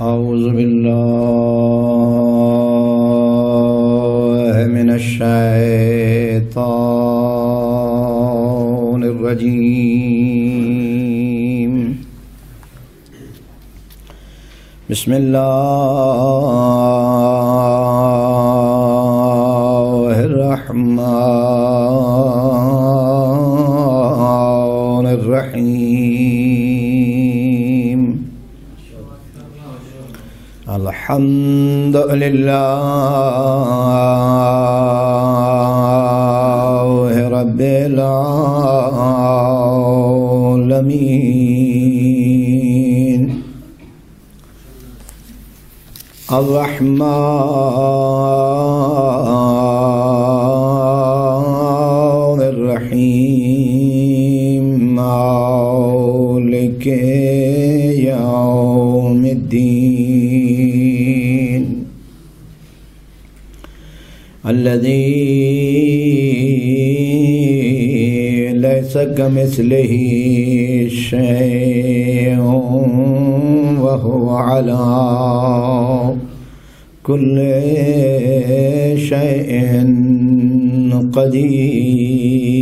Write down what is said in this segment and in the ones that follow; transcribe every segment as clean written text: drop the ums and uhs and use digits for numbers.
أعوذ بالله من الشيطان الرجيم. بسم الله الرحمن الرحيم. الحمد لله رب العالمين. الرحمن الرحيم. مالك يوم الدين. الذي ليس كمثله شيء وهو على كل شيء قدير.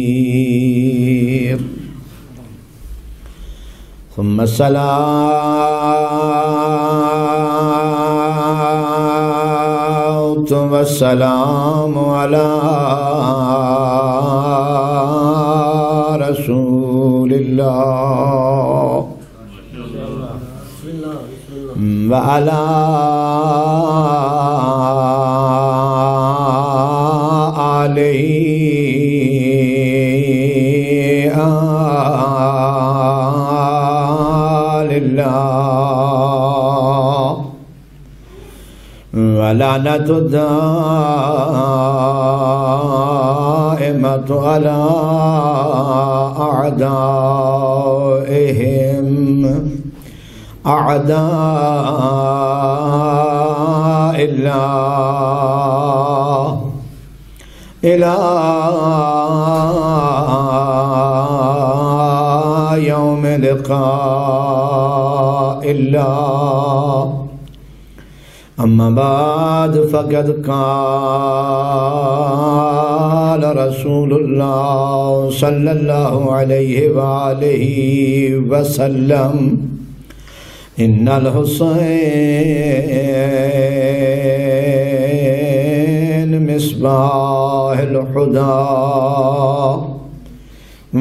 ثم الصلاة والسلام على رسول الله وعلى آله آل الله. ولعنة الدائمة على أعدائهم أعداء الله إلى يوم لقاء الله. أما بعد فقد قال رسول الله صلى الله عليه وآله وسلم: إن الحسين مصباح الهدى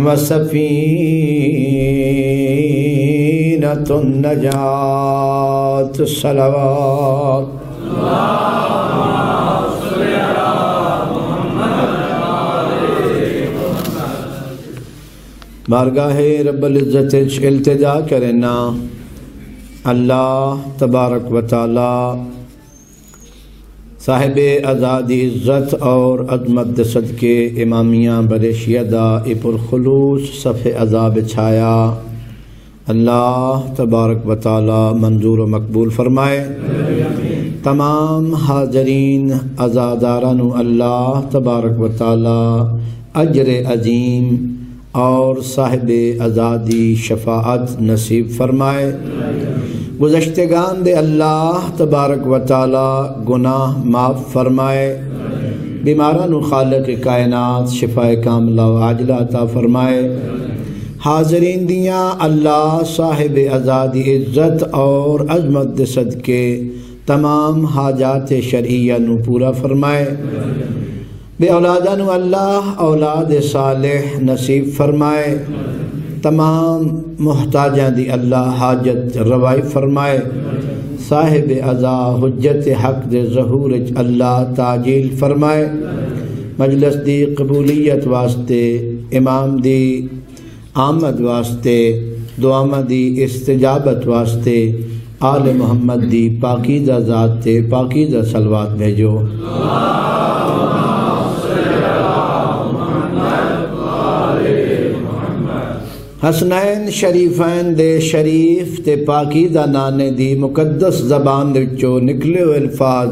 وسفينة النجاة. الصلوات. بارگاہ رب العزت التجا کرنا اللہ تبارک و تعالی صاحب آزادی عزت اور عظمت صدقے امامیہ برشیدہ پرخلوص صف عذاب چھایا اللہ تبارک و تعالی منظور و مقبول فرمائے. تمام حاضرین عزاداران اللہ تبارک و تعالی اجر عظیم اور صاحب آزادی شفاعت نصیب فرمائے. گزشتگان دے اللہ تبارک و تعالی گناہ معاف فرمائے. بیماران خالق کائنات شفاء کاملہ و عاجلہ عطا فرمائے. حاضرین دیاں اللہ صاحب آزادی عزت اور عظمت صدقے تمام حاجات شرعیہ نو پورا فرمائے. بے اولادان اللہ اولاد صالح نصیب فرمائے. تمام محتاجان دی اللہ حاجت روائی فرمائے. صاحب عزا حجت حق دے ظہور اللہ تعجیل فرمائے. مجلس دی قبولیت واسطے، امام دی آمد واسطے، دعا دی استجابت واسطے آل محمد دی پاکیزہ ذات تے پاکیزہ صلوات بھیجو. حسنین شریفین دے شریف تے پاکیزہ نانے دی مقدس زبان دے وچوں نکلے ہوئے الفاظ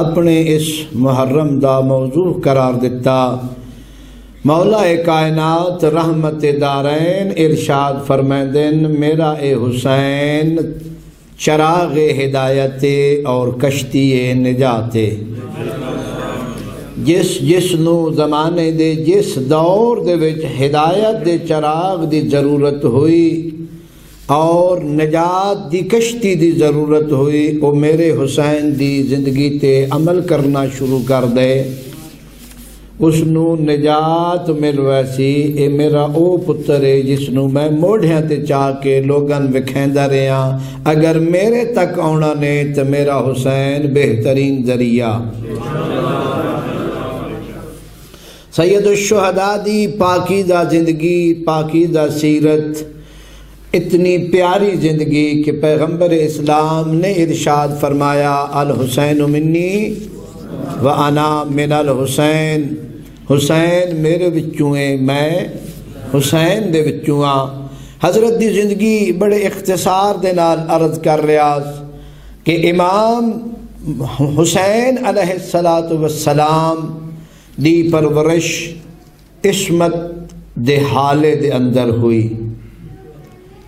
اپنے اس محرم دا موضوع قرار دیتا. مولا کائنات رحمت دارین ارشاد فرمائندن میرا اے حسین چراغ ہدایت اور کشتی نجات۔ جس نو زمانے دے جس دور دے وچ ہدایت دے چراغ دی ضرورت ہوئی اور نجات دی کشتی دی ضرورت ہوئی، وہ میرے حسین دی زندگی تے عمل کرنا شروع کر دے، اس نو نجات مل ویسی۔ اے میرا او پتر ہے جس نو میں موڑھیاں تے چاہ کے لوگاں وکھیندا رہا، اگر میرے تک آنا نے تو میرا حسین بہترین ذریعہ۔ سید الشہداء دی پاکیزہ زندگی، پاکیزہ سیرت، اتنی پیاری زندگی کہ پیغمبر اسلام نے ارشاد فرمایا الحسین منی وانا من الحسین، حسین میرے وچوں ہیں، میں حسین دے وچوں ہاں۔ حضرت دی زندگی بڑے اختصار دے نال عرض کر رہا کہ امام حسین علیہ السلام دی پرورش عصمت دے حالے دے اندر ہوئی،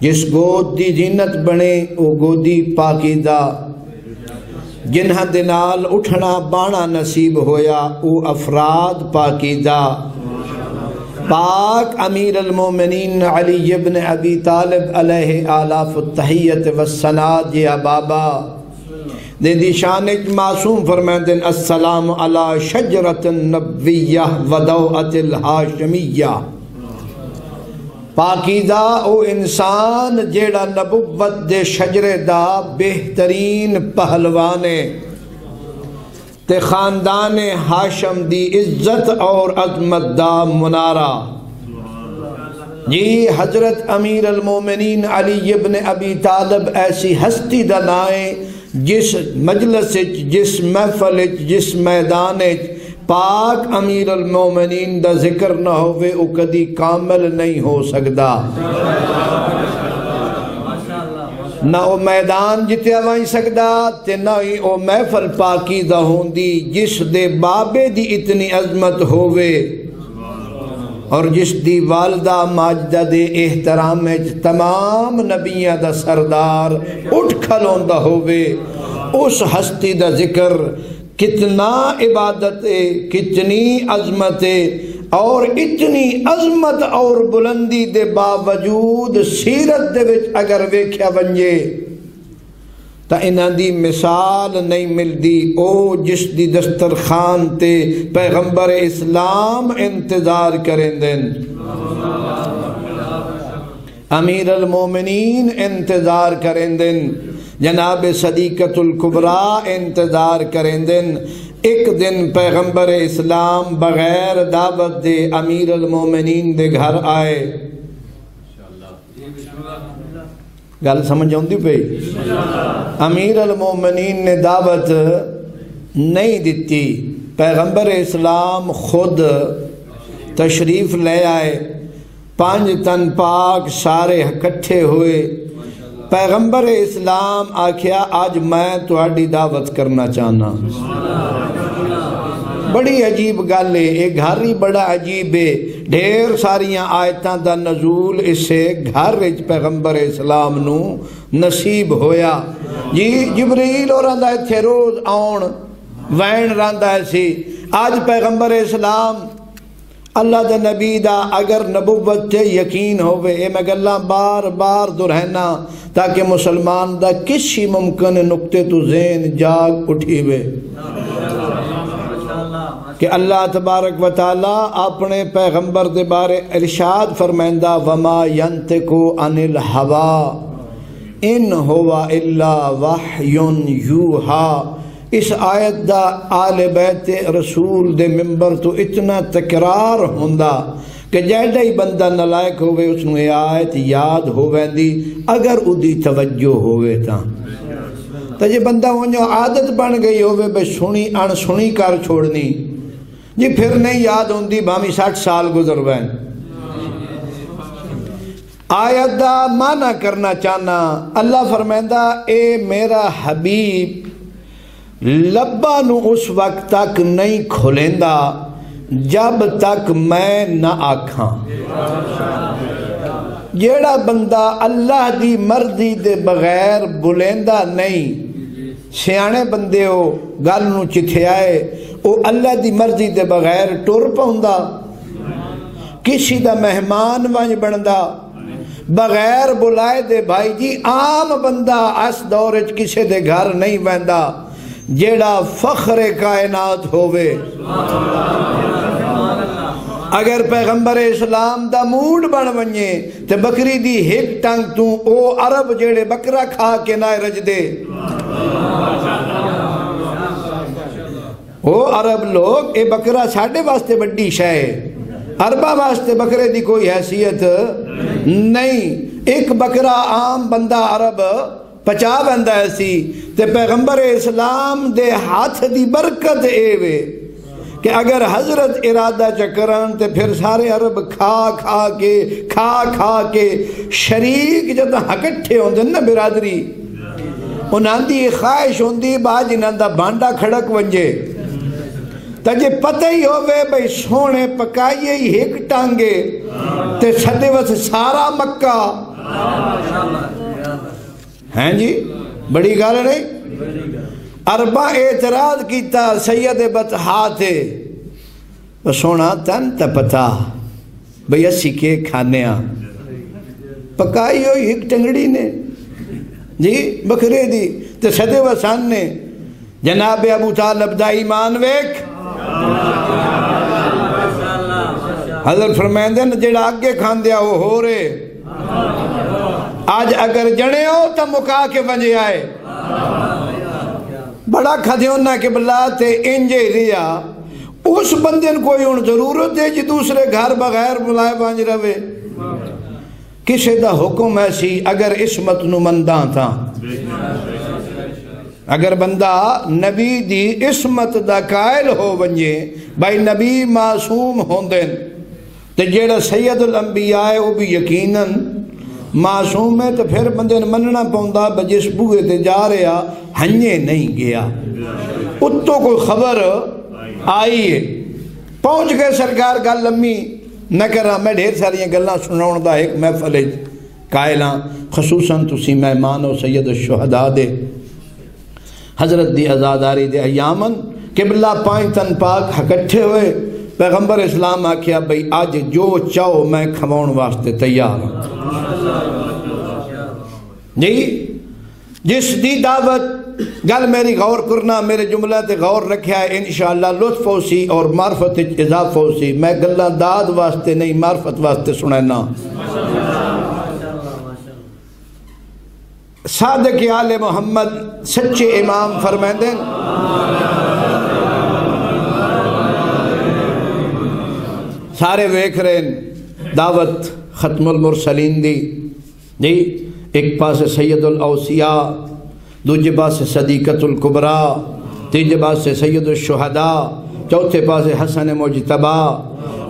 جس گود دی زینت بنے او گودی پاکیزہ، جنہاں دے نال اٹھنا بانا نصیب ہویا او افراد پاکیزہ۔ پاک امیر المومنین علی ابن ابی طالب علیہ آلاف التحیت والصلاة یا بابا دے دی شانک معصوم فرمائندن السلام علی شجرت النبویہ ودوعت الہاشمیہ۔ پاکیزہ او انسان جیڑا نبوت دے شجرے دا بہترین پہلوانے تے خاندان ہاشم دی عزت اور عظمت دا منارہ۔ جی حضرت امیر المومنین علی ابن ابی طالب ایسی ہستی دا نائیں جس مجلس جس محفل جس میدان پاک امیر المومنین دا ذکر نہ ہوئے او کدی کامل نہیں ہو سکدا۔ نہ او میدان جتیا وائیں سکدا تے نہ ہی او محفل پاکیزہ ہوندی جس دے بابے دی اتنی عظمت ہوئے اور جس دی والدہ ماجدہ دے احترام تمام نبیاں دا سردار اٹھ کھلوندہ ہوئے، اس ہستی دا ذکر کتنا عبادت ہے، کتنی عظمت ہے، اور اتنی عظمت اور بلندی دے باوجود سیرت دے وچ اگر ویکھیا ونجے تا انہاں دی مثال نہیں ملدی۔ او جس دی دسترخوان تے پیغمبر اسلام انتظار کریں دن، امیر المومنین انتظار کریں دن، جناب صدیقۃ الکبریٰ انتظار کریں دن۔ ایک دن پیغمبر اسلام بغیر دعوت دے امیر المومنین دے گھر آئے، گل سمجھ آؤندی پئی؟ امیر المومنین نے دعوت نہیں دیتی، پیغمبر اسلام خود تشریف لے آئے، 5 تن پاک سارے اکٹھے ہوئے۔ پیغمبر اسلام آکھیا آج میں تہاڈی دعوت کرنا چاہنا۔ بڑی عجیب گل ہے، یہ گھر ہی بڑا عجیب ہے، ڈھیر ساریاں آیتاں دا نزول اسے گھر وچ پیغمبر اسلام نو نصیب ہویا۔ جی جبریل اور رہندا ایتھے روز آن وین رہندا سی، آج پیغمبر اسلام اللہ دے نبی دا اگر نبوت تے یقین ہوئے، اے میں گلاں بار بار دہرانا تاکہ مسلمان دا کسی ممکن نقطے تو ذہن جاگ اٹھی ہوئے کہ اللہ تبارک و تعالی اپنے پیغمبر دے بارے ارشاد فرمائندہ وما ینطق عن الہوی ان ہوا الا وحی یوحی۔ اس آیت دا آل بیت رسول دے ممبر تو اتنا تکرار ہوندا کہ جیڑا ہی بندہ نلائق ہوئے اس نے آیت یاد ہوئے دی اگر ادھی توجہ ہوئے تا جی بندہ وہ عادت بن گئی ہوئے بے سنی ان سنی کر چھوڑنی، جی پھر نہیں یاد ہوندی بھامی 60 سال گزر وین۔ آیت دا معنی کرنا چاہنا، اللہ فرمائندہ اے میرا حبیب لبا نو اس وقت تک نہیں کھولیندہ جب تک میں نہ آکھاں۔ جیڑا بندہ اللہ دی مرضی دے بغیر بلیندا نہیں، سیانے بندے ہو گل نو چتھیائے، او اللہ دی مرضی دے بغیر ٹر پاؤندا، کسی دا مہمان ونج بندا، بغیر بلائے دے بھائی جی عام بندہ اس دور وچ کسے دے گھر نہیں ویندا جیڑا فخر کائنات ہووے۔ اگر پیغمبر اسلام دا موڈ بن ونجے تے بکری دی ہک ٹنگ تو او عرب جیڑے بکرا کھا کے نہ رج دے، او عرب لوگ اے بکرا ساڑھے واسطے بڑی شے، عربہ واسطے بکرے دی کوئی حیثیت نہیں۔ ایک بکرا عام بندہ عرب پچا بندہ ایسی، تے پیغمبر اسلام دے ہاتھ دی برکت اے وے کہ اگر حضرت ارادہ چکرن تے پھر سارے عرب کھا کے شریک جدہ ہکٹھے ہوندے نا برادری، انہاں دی خواہش ہوندی باج انہاں دا بانڈا کھڑک ونجے تاکہ پتہ ہی ہوئے بھئی سونے پکائیے ہی ہک ٹانگے تے صدے وس سارا مکہ ہیں جی، بڑی گال نہیں۔ عربہ اعتراض کیتا سید بطحا تے سونا تن تا پتا بھئی اسی کے کھانے آن پکائی ہوئی ایک ٹنگڑی نے جی بکرے دی تے صدے وسان نے جناب ابو طالب دا ایمان ویک حضرت فرمائندے نا جڑا آگے کھان دیا ہو رہے آج اگر جنے ہو تا مکا کے ونجے آئے بڑا کھدے ہونا کہ بلا تے انجے ریا اس بندن کوئی ان ضرورت ہے جی دوسرے گھر بغیر بلائے بانج روے کسے دا حکم ایسی اگر اسمت نمندان تھا، اگر بندہ نبی دی اسمت دا قائل ہو ونجے بھائی نبی معصوم ہوندن تے جیڑا سید الانبیاء ہے وہ بھی یقیناً معصوم ہے تو پھر بندے نے مننا پاؤندا بجس بوئے تے جا رہا ہنجے نہیں گیا، اتو کوئی خبر آئی ہے پہنچ گئے سرکار گل لمبی نہ کرا میں ڈھیر ساری گلاں سناؤں دا ایک محفل قائلاں خصوصاً تسی مہمان ہو سید الشہداء دے حضرت دی عزاداری دے ایامن قبلہ پانچ تن پاک ہکٹھے ہوئے پیغمبر اسلام آکھیا بھئی آج جو چاہو میں کھواؤن واسطے تیار ہوں جی جس دی دعوت گل میری غور کرنا میرے جملہ تے غور رکھیا ہے انشاءاللہ لطف ہو سی اور معرفت اضافہ ہو سی میں گلہ داد واسطے نہیں معرفت واسطے سنینا صادق آل محمد سچے امام فرمائندیں سارے ویکھ رہے ہیں دعوت ختم المرسلین دی جی ایک پاس سید الاوصیاء دوجہ پاس صدیقت الکبرا تیجہ پاس سید الشہداء چوتھے پاس حسن مجتبہ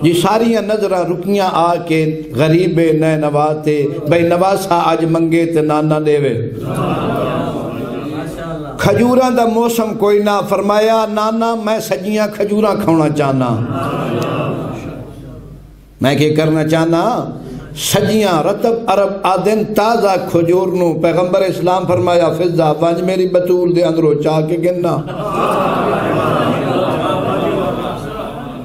یہ ساریاں نظرہ رکیاں آ کے غریب نئے نواتے بھئی نواسا آج منگے تے نانا دیوے کھجوراں دا موسم کوئی نہ فرمایا نانا میں سجیاں کھجوراں کھونا چاہنا میں کیا کرنا چاہنا سجیاں رتب عرب آدن تازہ کھجورنو پیغمبر اسلام فرمایا فضا وانج میری بطول دے اندرو چاہ کے گننا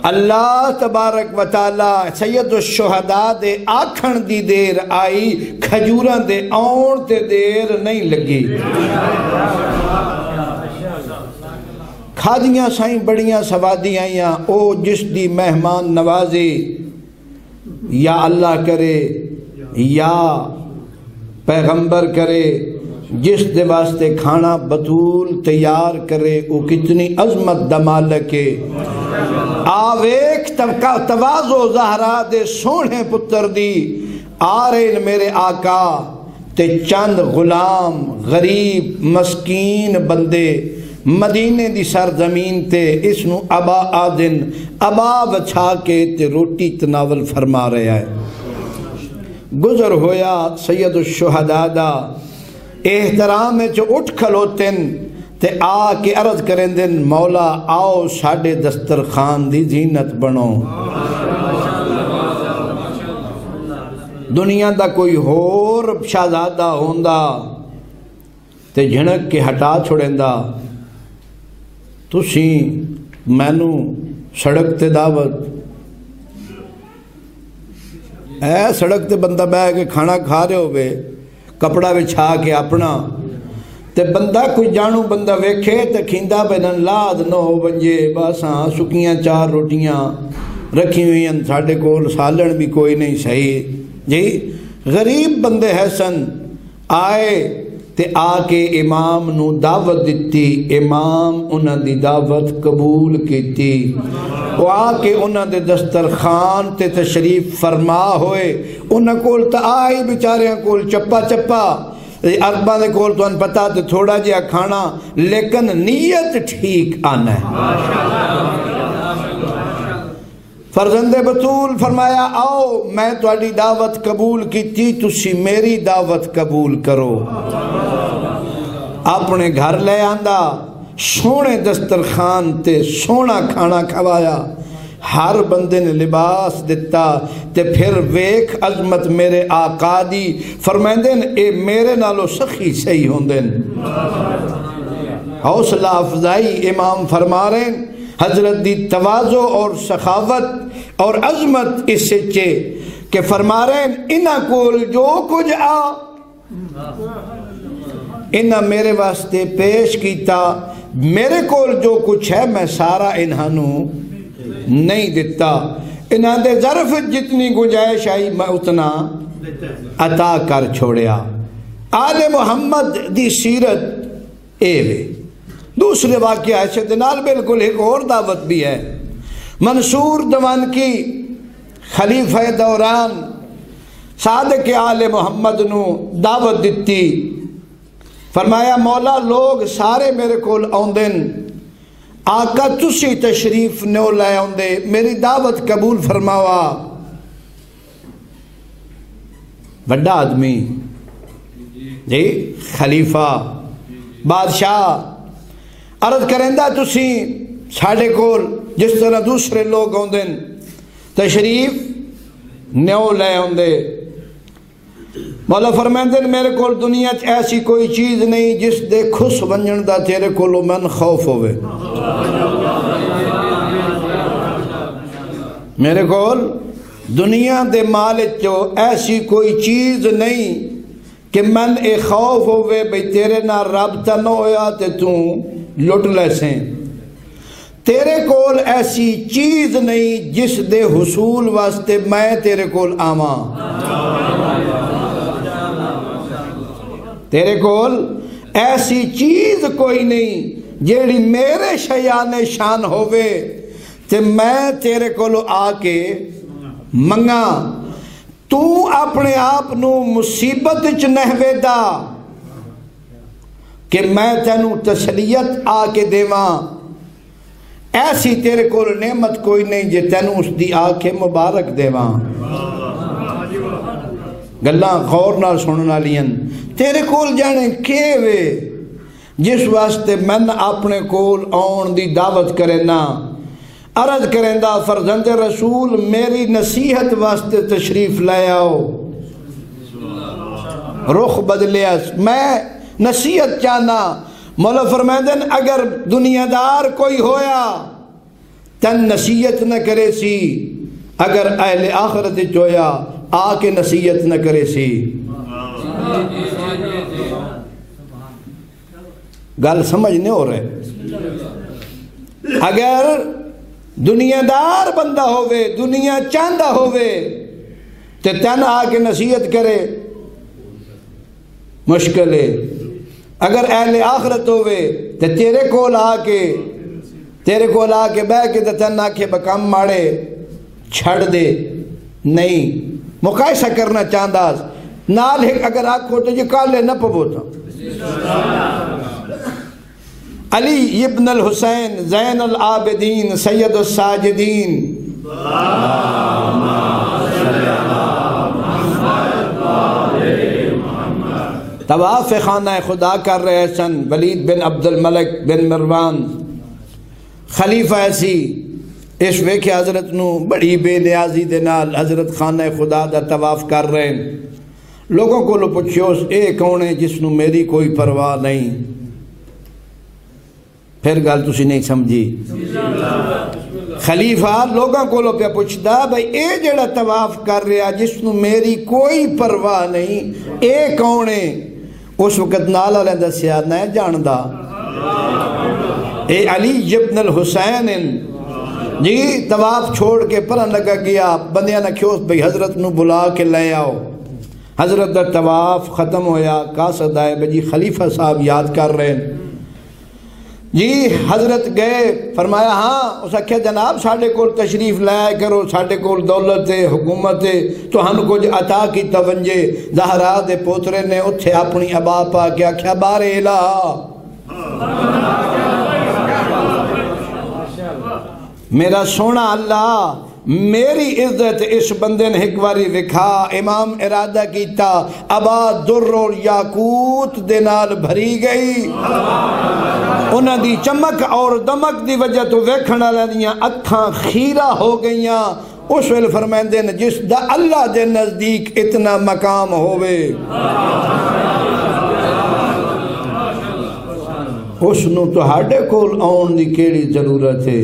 اللہ تبارک و تعالی سید الشہداء دے آکھن دی دیر آئی کھجوران دے آن تے دیر نہیں لگی کھادیاں سائیں بڑیاں سوادی آئیاں او جس دی مہمان نوازی یا اللہ کرے یا پیغمبر کرے جس دے واسطے کھانا بطول تیار کرے وہ کتنی عظمت دمالکے آویک توازو زہرا دے سونے پتر دی آرین میرے آقا تے چند غلام غریب مسکین بندے مدینے دی سرزمین تے اس نو ابا آدن ابا بچھا کے تے روٹی تناول فرما رہا ہے گزر ہویا سید الشہداء دا احترام جو اٹھ کھلوتن تے آ کے عرض کریں دن مولا آؤ ساڑھے دسترخوان دی زینت بنو دنیا دا کوئی ہور شہزادہ ہوندا تے جھنک کے ہٹا چھوڑیندا تسی مینوں سڑک تے دعوت اے سڑک تے بندہ بہ کے کھانا کھا رہے ہوئے کپڑا بچھا کے اپنا تے بندہ کوئی جانو بندہ ویکھے تے کھیندا بینن لاد 9 بجے باساں سکیاں 4 روٹیاں رکھی ہوئی ہیں ساڈے کول سالن بھی کوئی نہیں صحیح جی غریب بندے حسن آئے تے آ کے امام نو دعوت دیتی امام انہاں دی دعوت قبول کیتی وہ آ کے انہاں دے دسترخوان تے تشریف فرما ہوئے انہاں کول تا آئی بیچاریاں کول چپا چپا عرباں دے کول تو پتہ تے تھوڑا جہا کھانا لیکن نیت ٹھیک آنا ہے فرزند بطول فرمایا آؤ میں تہاڈی دعوت قبول کیتی تسی میری دعوت قبول کرو اپنے گھر لے آندا سونے دسترخوان تے سونا کھانا کھوایا ہر بندے نے لباس دیتا تے پھر ویکھ عظمت میرے آقا دی فرمائندے اے میرے نالو سخی صحیح ہوندے حوصلہ افزائی امام فرما رہے ہیں حضرت دی تواضع اور سخاوت اور عظمت اس سے کہ فرما رہے ہیں انہاں کول جو کچھ آ انہاں میرے واسطے پیش کیتا میرے کول جو کچھ ہے میں سارا انہاں نو نہیں دیتا انہاں دے ظرف جتنی گنجائش آئی میں اتنا عطا کر چھوڑیا آل محمد دی سیرت اے وے دوسرے واقعہ ہے دنال بالکل ایک اور دعوت بھی ہے منصور دوان کی خلیفہ دوران صادق آل محمد نو دعوت دیتی فرمایا مولا لوگ سارے میرے کول آندن آقا تسی تشریف نیو لے آندے میری دعوت قبول فرماوا بڑا آدمی جی خلیفہ بادشاہ عرض کرندہ تسی ساڑھے کول جس طرح دوسرے لوگ آندن تشریف نیو لے آندے مولا فرمائندن میرے کول دنیا ایسی کوئی چیز نہیں جس دے خس ونجن دا تیرے کولو من خوف ہوئے میرے کول دنیا دے مال چو ایسی کوئی چیز نہیں کہ من اے خوف ہوئے بھئی تیرے نہ رابطہ نہ ہویا تے تو لٹ لے سیں تیرے کول ایسی چیز نہیں جس دے حصول واسطے میں تیرے کول آواں تیرے کول ایسی چیز کوئی نہیں جیڑی میرے شیان شان ہوئے تے میں تیرے کولو آ کے منگا تو اپنے آپ نو مصیبت چ نہوے دا کہ میں تینو تسلیت آ کے دیواں ایسی تیرے کول نعمت کوئی نہیں جے تینو اس دی آ کے مبارک دیواں گلاں غور نال سننا لین تیرے کول جانے کیوے جس واسطے من اپنے کول آن دی دعوت کرنا عرض کرندہ فرزند رسول میری نصیحت واسطے تشریف لے آؤ رخ بدلیا میں نصیحت چاہنا مولا فرمائدن اگر دنیا دار کوئی ہویا تن نصیحت نہ کرے سی اگر اہل آخرت چویا آ کے نصیحت نہ کرے سی گل سمجھ نہیں ہو رہے اگر دنیا دار بندہ ہوئے دنیا چاندہ ہوئے تے تن آ کے نصیحت کرے مشکل ہے اگر اہل آخرت ہوئے تے تیرے کول آ کے بہ کے تن آ کے بکم ماڑے چھڑ دے نہیں مقایسہ کرنا چاندہ نال ہے اگر آگ کھوٹے جی کالے نہ پبوتا علی ابن الحسین زین العابدین سید الساجدین طواف خانہ خدا کر رہے سن، ولید بن عبد الملک بن مروان خلیفہ ایسی اس ویکھے حضرت نو بڑی بے نیازی دے نال حضرت خانہ خدا دا طواف کر رہے ہیں. لوگوں کو لو پوچھو اے کون ہے جس نو میری کوئی پرواہ نہیں؟ پھر گل تسی نہیں سمجھی. خلیفہ لوگاں کو لو پہ پوچھدا بھئی اے جڑا طواف کر رہا جس نو میری کوئی پرواہ نہیں اے کون ہے؟ اس وقت نالا لے دسیا نہ جاندا اے علی ابن الحسین جی. طواف چھوڑ کے پرن لگا گیا. بندیاں نہ کھوس بھئی حضرت نو بلا کے لے آؤ. حضرت دا طواف ختم ہویا. قاصد آئے بھئی خلیفہ صاحب یاد کر رہے ہیں جی. حضرت گئے فرمایا ہاں. اس آکھیا جناب ساڑھے کول تشریف لائے کرو, ساڑھے کول دولت ہے حکومت ہے تو ہم کچھ عطا کی تونجے. زہرا دے پوترے نے اتھے اپنی ابا پا کے آکھیا بار الہ میرا سونا اللہ میری عزت اس بندے نے ایک باری وکھا. امام ارادہ کیتا ابا در اور یاقوت دے نال بھری گئی. انہاں دی چمک اور دمک دی وجہ تو ویکھن والے دیاں اکھاں خیرہ ہو گئیاں. اس ویل فرمائندے نے جس دا اللہ دے نزدیک اتنا مقام ہوئے اس نو تہاڈے کول آن دی کیڑی ضرورت ہے؟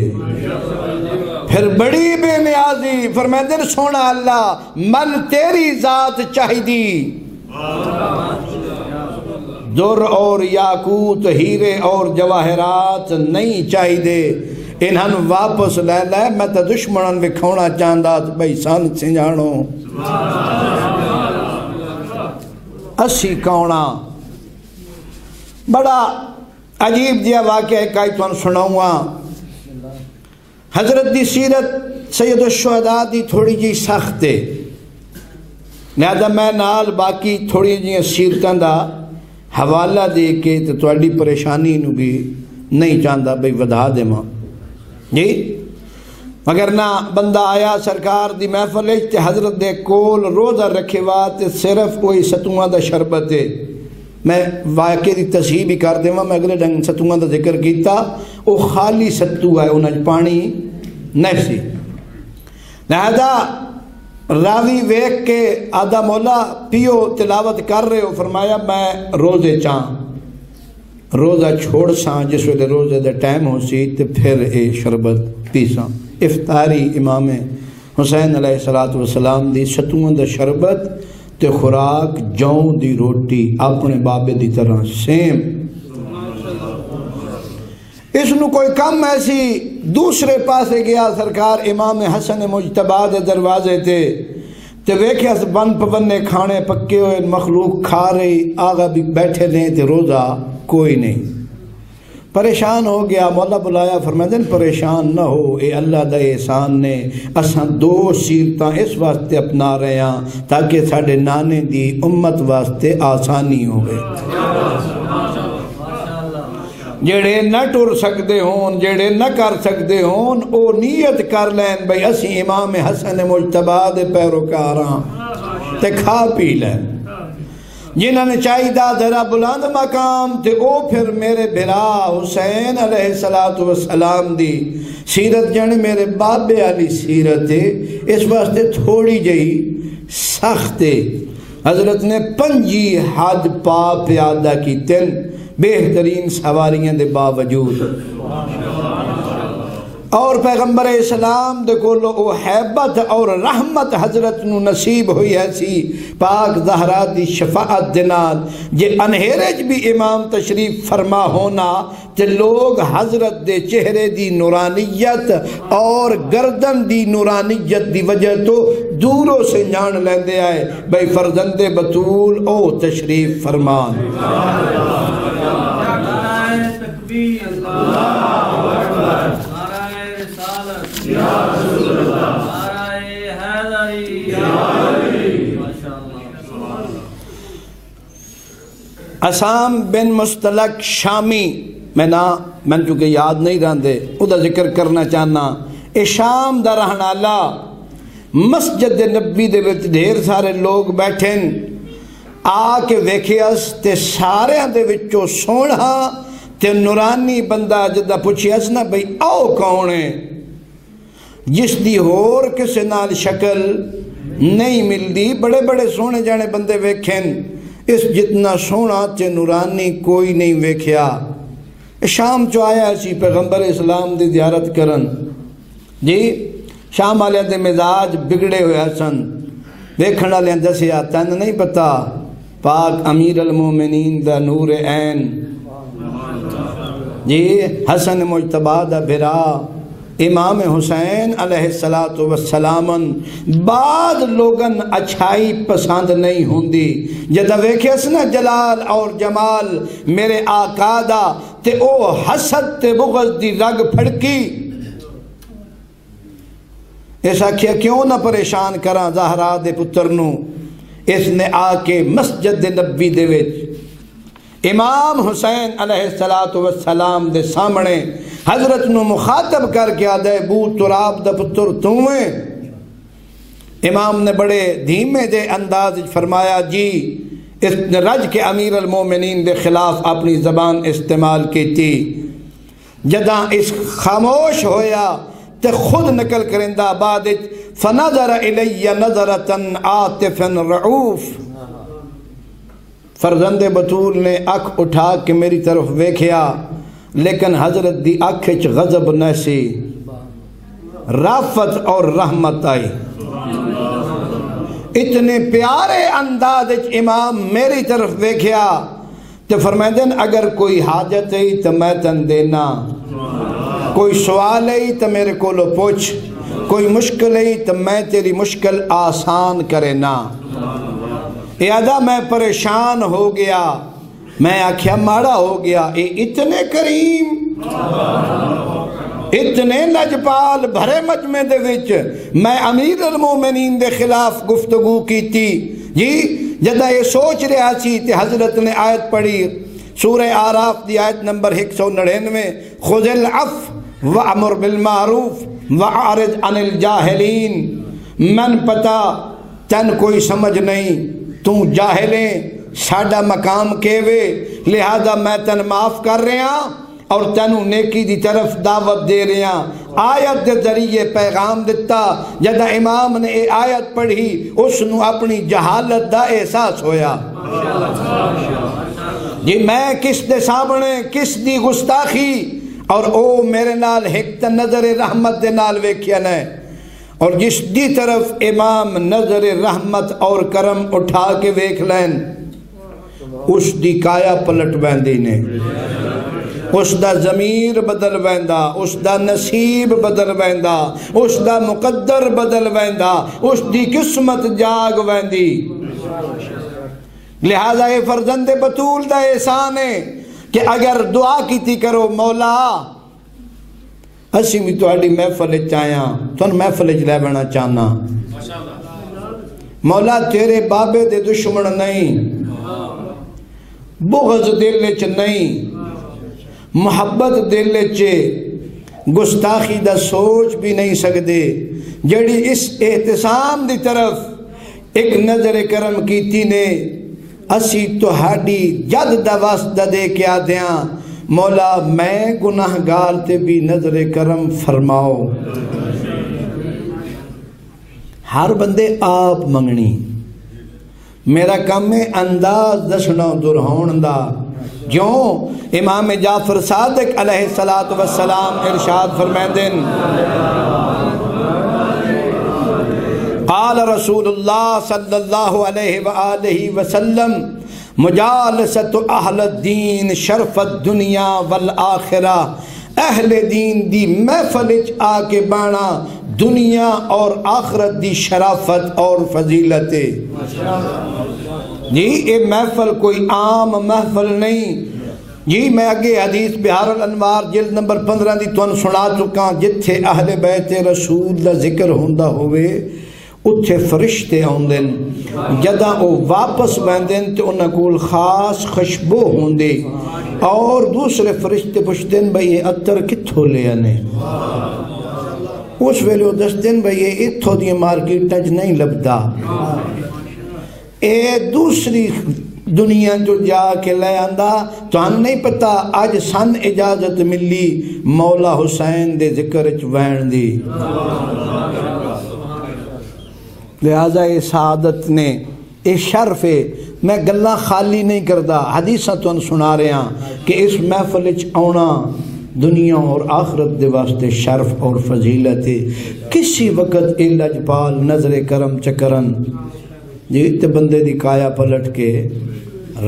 پھر بڑی بے نیازی فرمائندے نے سونا اللہ من تیری ذات چاہیدی. در اور یاقوت ہیرے اور جواہرات نہیں چاہیدے. انہاں واپس لے لے. میں تا دشمنان وکھونا چاہندا بھئی سان سنجھانو اسی کونا. بڑا عجیب جیا واقعہ ہے کائی تو سناؤں گا. حضرت دی سیرت سید الشہداء دی تھوڑی جی سخت ہے لہذا میں نال باقی تھوڑی جی سیرتاں دا حوالہ دے کے تو تھوڑی پریشانی نو بھی نہیں چاہتا بھئی ودھا دے ماں جی. مگر نہ بندہ آیا سرکار دی محفل تے حضرت دے کول روزہ رکھے وات صرف کوئی ستواں دا شربت ہے. میں واقعی دی تصحیح بھی کر دے میں اگلے ڈنگ ستواں دا ذکر کیتا. وہ خالی ستو ہے انہیں پانی نہیں سی. لہذا راوی ویکھ کے آدھا مولا پیو تلاوت کر رہے ہو. فرمایا میں روزے چاہ روزہ چھوڑ ساں جس ویلے روزے دے ٹائم ہو سی تے پھر اے شربت پی ساں. افطاری امام حسین علیہ السلام دی ستواں دا شربت تے خوراک جوں دی روٹی اپنے بابے دی طرح سیم. اس نو کوئی کم ایسی دوسرے پاسے گیا سرکار امام حسن مجتبی دے دروازے تے ویکھیا بن پونے کھانے پکے ہوئے مخلوق کھا رہی. آغا بھی بیٹھے نے تے روزہ کوئی نہیں. پریشان ہو گیا. مولا بلایا فرمائے پریشان نہ ہو اے اللہ دا احسان نے اساں دو سیرتاں اس واسطے اپنا رہے ہیں تاکہ ساڑھے نانے دی امت واسطے آسانی ہوئے. جڑے نہ ٹر سکتے ہون جڑے نہ کر سکتے ہون او نیت کر لین بھئی اسی امام حسن مجتبی دے پیروکاراں تے کھا پی لین. جنہاں نے چاہیدہ ذرا بلند مقام تے او پھر میرے بھرا حسین علیہ السلام دی سیرت جانے میرے بابے علی سیرت ہے اس واسطے تھوڑی جہی سخت ہے. حضرت نے 5 حد پا پیادہ کی 3 بہترین سواریاں دے باوجود اور پیغمبر اسلام دے کولو او حیبت اور رحمت حضرت نو نصیب ہوئی ایسی پاک زہرا دی شفاعت دنال جے انہیرج بھی امام تشریف فرما ہونا تے لوگ حضرت دے چہرے دی نورانیت اور گردن دی نورانیت دی وجہ تو دوروں سے جان لیندے آئے بھئی فرزند بطول او تشریف فرمان. اسام بن مستلق شامی میں چونکہ یاد نہیں رہندے او دا ذکر کرنا چاہنا. اے شام دا رہنالا مسجد نبی دے وچ ڈھیر سارے لوگ بیٹھن آ کے ویکھیس تے سارے دے وچوں سونا تے نورانی بندہ جدہ پوچھیس نا بھئی آؤ کون ہے جس دی ہور کسے نال شکل نہیں ملدی. بڑے بڑے سونے جانے بندے ویکھن، اس جتنا سونا تے نورانی کوئی نہیں ویکھیا. شام چو آیا اسی پیغمبر اسلام دی زیارت کرن. جی شام والے دے مزاج بگڑے ہوئے سن. ویکھن والے دسیا تن نہیں پتا پاک امیر المومنین دا نور عین جی حسن مجتبی دا بھرا امام حسین علیہ السلام بعد لوگن اچھائی پسند نہیں ہوندی. جدہ ویکھے سنا جلال اور جمال میرے آقا دا تے او حسد تے بغض دی رگ پھڑکی. ایسا کیا کیوں نہ پریشان کراں زہرا دے پتر نو. اس نے آ کے مسجد نبی دے وچ امام حسین علیہ السلام دے سامنے حضرت نو مخاطب کر کے آدھے بو تراب دا پتر تمہیں. امام نے بڑے دھیمے دے انداز فرمایا جی اس نے رج کے امیر المومنین دے خلاف اپنی زبان استعمال کی تھی. جداں اس خاموش ہویا تے خود نکل کرندہ بعد فنظر الی نظرتاً عاطفاً رعوف. فرزند بطول نے اکھ اٹھا کے میری طرف ویکھیا لیکن حضرت دی اکھچ غضب نہ سی، رافت اور رحمت آئی. اتنے پیارے انداز امام میری طرف ویکھیا تو فرمائدن اگر کوئی حاجت ہے تو میں تن دینا، کوئی سوال ہے تو میرے کو لو پوچھ، کوئی مشکل ہے تو میں تیری مشکل آسان کرے نا. یادہ میں پریشان ہو گیا، میں آکھیا ماڑا ہو گیا. اے اتنے کریم، اتنے لجپال بھرے مجمع دے وچ میں امیر المومنین دے خلاف گفتگو کی تھی. جی جدہ یہ سوچ رہا سی تے حضرت نے آیت پڑھی سورہ آراف دی آیت نمبر 199 خذ العفو وامر بالمعروف واعرض عن الجاہلین. من پتا تن کوئی سمجھ نہیں، تو جاہلیں ساڈا مقام کیوے، لہذا میں تن معاف کر رہا اور تنو نیکی دی طرف دعوت دے رہا. آیت دے ذریعے پیغام دیتا. جدہ امام نے اے آیت پڑھی اس نو اپنی جہالت دا احساس ہویا. جی میں کس دے سامنے کس دی گستاخی اور او میرے نال ہکت نظر رحمت دے نال ویکھیا نے، اور جس دی طرف امام نظر رحمت اور کرم اٹھا کے ویکھ لین اس دی کایا پلٹ ویندی نے، اس دا ضمیر بدل ویندا، اس دا نصیب بدل ویندا، اس دا مقدر بدل ویندا، اس دی قسمت جاگ ویندی. لہذا یہ فرزند بطول دا احسان ہے کہ اگر دعا کیتی کرو مولا اسی بھی تہاڈی محفل چاہیاں تن محفل لے بنا چاہنا. مولا تیرے بابے دے دشمن نہیں، بغض دل چ نہیں، محبت دل چ گستاخی دا سوچ بھی نہیں سکدے. جڑی اس احتسام دی طرف ایک نظر کرم کیتی نے اسی تہاڈی جد دا واسطہ دے کے آدھیاں مولا میں گناہ گار تے بھی نظر کرم فرماؤ. ہر بندے آپ منگنی، میرا کام ہے انداز دسنا درہون دا. کیوں امام جعفر صادق علیہ السلام ارشاد فرمائدن قال رسول اللہ صلی اللہ علیہ وآلہ وسلم مجالست اہل الدین شرف الدنیا والآخرہ. اہل دین دی محفل آ کے بانا دنیا اور آخرت دی شرافت اور فضیلت. جی یہ محفل کوئی عام محفل نہیں. جی میں آگے حدیث بہار الانوار جلد نمبر 15 دی تون سنا چکا جتھے اہل بیت رسول دا ذکر ہوندہ ہوئے اتھے فرشتے ہوندن. جدہ او واپس بیندن تو انہاں کول خاص خشبو ہوندے اور دوسرے فرشتے پوچھدن بھئی یہ عطر کتھوں لے آنے. اس ویلے دسدن بھئی یہ اتھوں دی مارکیٹ تج نہیں لبدا. اے دوسری دنیا جو جا کے لے آندا تو ہم نہیں پتا آج سن اجازت ملی مولا حسین دے ذکر چ وین دی۔ لہذا یہ سعادت نے یہ شرف ہے۔ میں گلاں خالی نہیں کردا، حدیثاں توں سنا رہا کہ اس محفل چ آنا دنیا اور آخرت دے واسطے شرف اور فضیلت ہے۔ کسی وقت اے لجپال نظر کرم چکرن جی تے بندے دی کایا پلٹ کے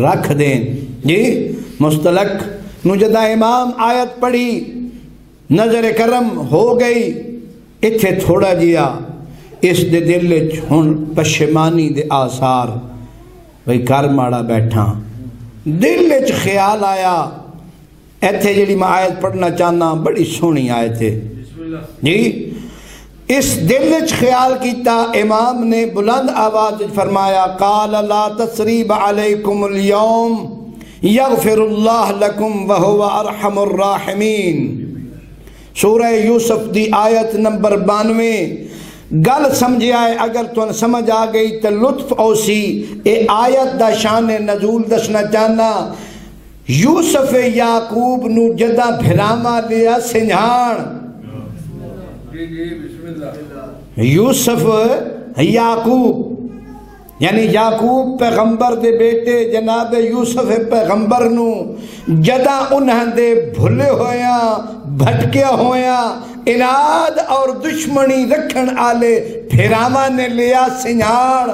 رکھ دیں جی۔ مستلق نو جدا امام آیت پڑھی نظر کرم ہو گئی، اتھے تھوڑا جیا اس دے دل ہن پشیمانی دے آثار، بھئی کر ماڑا بیٹھا، دل وچ خیال آیا ایتھے جڑی میں آیت پڑھنا چاہنا بڑی سونی آیت ہے جی۔ اس دل وچ خیال کیتا، امام نے بلند آواز فرمایا قال لا تثریب علیکم اليوم یغفر اللہ لکم وہو ارحم الراحمین۔ سورہ یوسف دی آیت نمبر 92۔ گل سمجھے آئے اگر تو سمجھ آ گئی تو لطف اوسی اے آیت دا شان نزول دسنا چاہنا۔ یوسف یعقوب نو جدا بھراما لیا سنجھان، یوسف یعقوب یعنی یعقوب پیغمبر دے بیٹے جناب یوسف پیغمبر نو جدا انہاں دے بھلے ہویاں بھٹکیا ہویاں اناد اور دشمنی رکھن آلے پھراما نے لیا سنجھان۔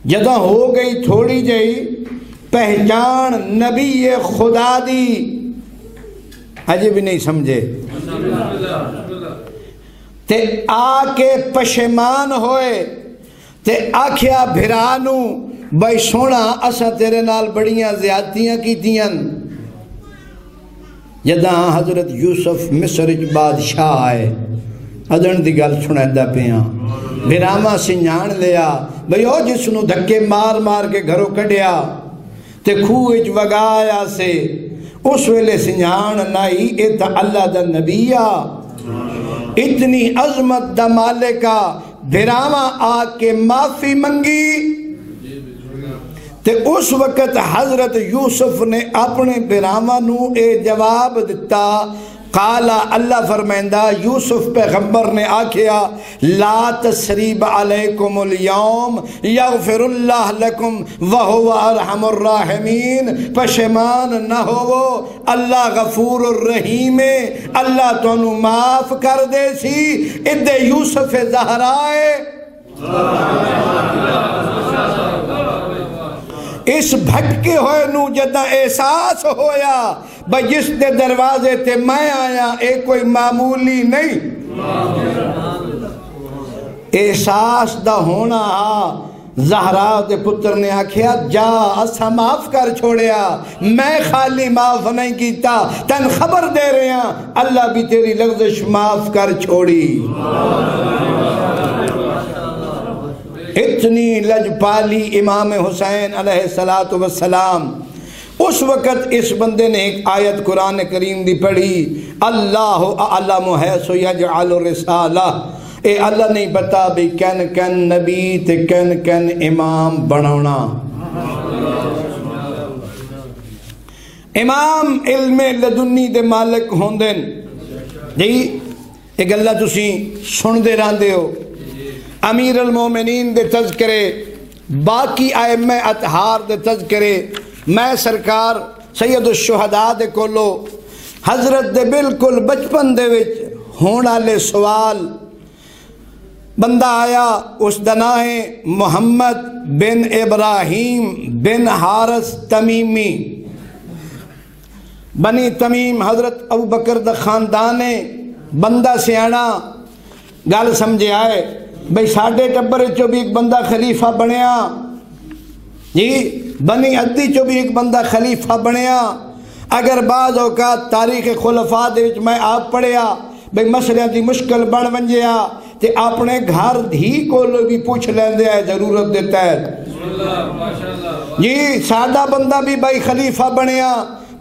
جدا ہو گئی تھوڑی جئی پہچان نبی خدا دی، اجے بھی نہیں سمجھے تے آ کے پشیمان ہوئے تے آکھیا بھرانو بھائی سونا اسا تیرے نال بڑیاں زیادتیاں کیتیاں۔ جداں حضرت یوسف مصر بادشاہ آئے ادن دی گل سنائدہ پیاں، بھراما سنجھان لیا بھئی او جس نو دھکے مار مار کے گھروں کڈیا تے کھوئچ وگایا سے اس ویلے سنجھان نائی اے تا اللہ دا نبیہ اتنی عظمت دا مالکہ۔ بھراما آ کے معافی منگی تے اس وقت حضرت یوسف نے اپنے بھراما نو اے جواب دیتا۔ قالا اللہ فرمائندہ یوسف پیغمبر نے آکھیا لا تثریب علیکم اليوم یغفر اللہ لکم وہو ارحم الراحمین۔ پشیمان نہ ہو، اللہ غفور الرحیم، اللہ تونوں معاف کر دے سی۔ ادھے یوسف زہرائے اس بھٹکے ہوئے نو جدہ احساس ہویا بھئی جس دے دروازے تے میں آیا اے کوئی معمولی نہیں۔ احساس دا ہونا زہرا دے پتر نے آکھیا جا اسا معاف کر چھوڑیا، میں خالی معاف نہیں کیتا تن خبر دے رہے ہیں اللہ بھی تیری لغزش معاف کر چھوڑی۔ اتنی لجپالی امام حسین علیہ السلام۔ اس وقت اس بندے نے ایک آیت قرآن کریم دی پڑھی اللہ اعلم حیث یجعل الرسالہ۔ اے اللہ نہیں بتا بھی کن کن نبی تے کن کن امام بناونا۔ امام علم لدنی دے مالک ہوندن جی۔ ایک اللہ تسی سن دے راندے ہو امیر المومنین دے تذکرے، باقی ائمہ اطہار دے تذکرے، میں سرکار سید الشہداء دے کولو حضرت دے بالکل بچپن دے وچ ہونا لے سوال بندہ آیا، اس دنا ہے محمد بن ابراہیم بن حارث تمیمی۔ بنی تمیم حضرت ابو بکر دا خاندان ہے، بندہ سیانا گل سمجھے آئے بھئی ساڑھے ٹبر چو بھی ایک بندہ خلیفہ بنیا جی، بنی عدی چو بھی ایک بندہ خلیفہ بنیا۔ اگر بعض اوقات تاریخ خلفاء دے وچ میں آپ پڑھیا بھئی مسئلہ دی مشکل بن ونجیا تے اپنے گھر دھی کو بھی پوچھ لیندے ہے ضرورت دیتا ہے جی۔ سادہ بندہ بھی بھائی خلیفہ بنیا،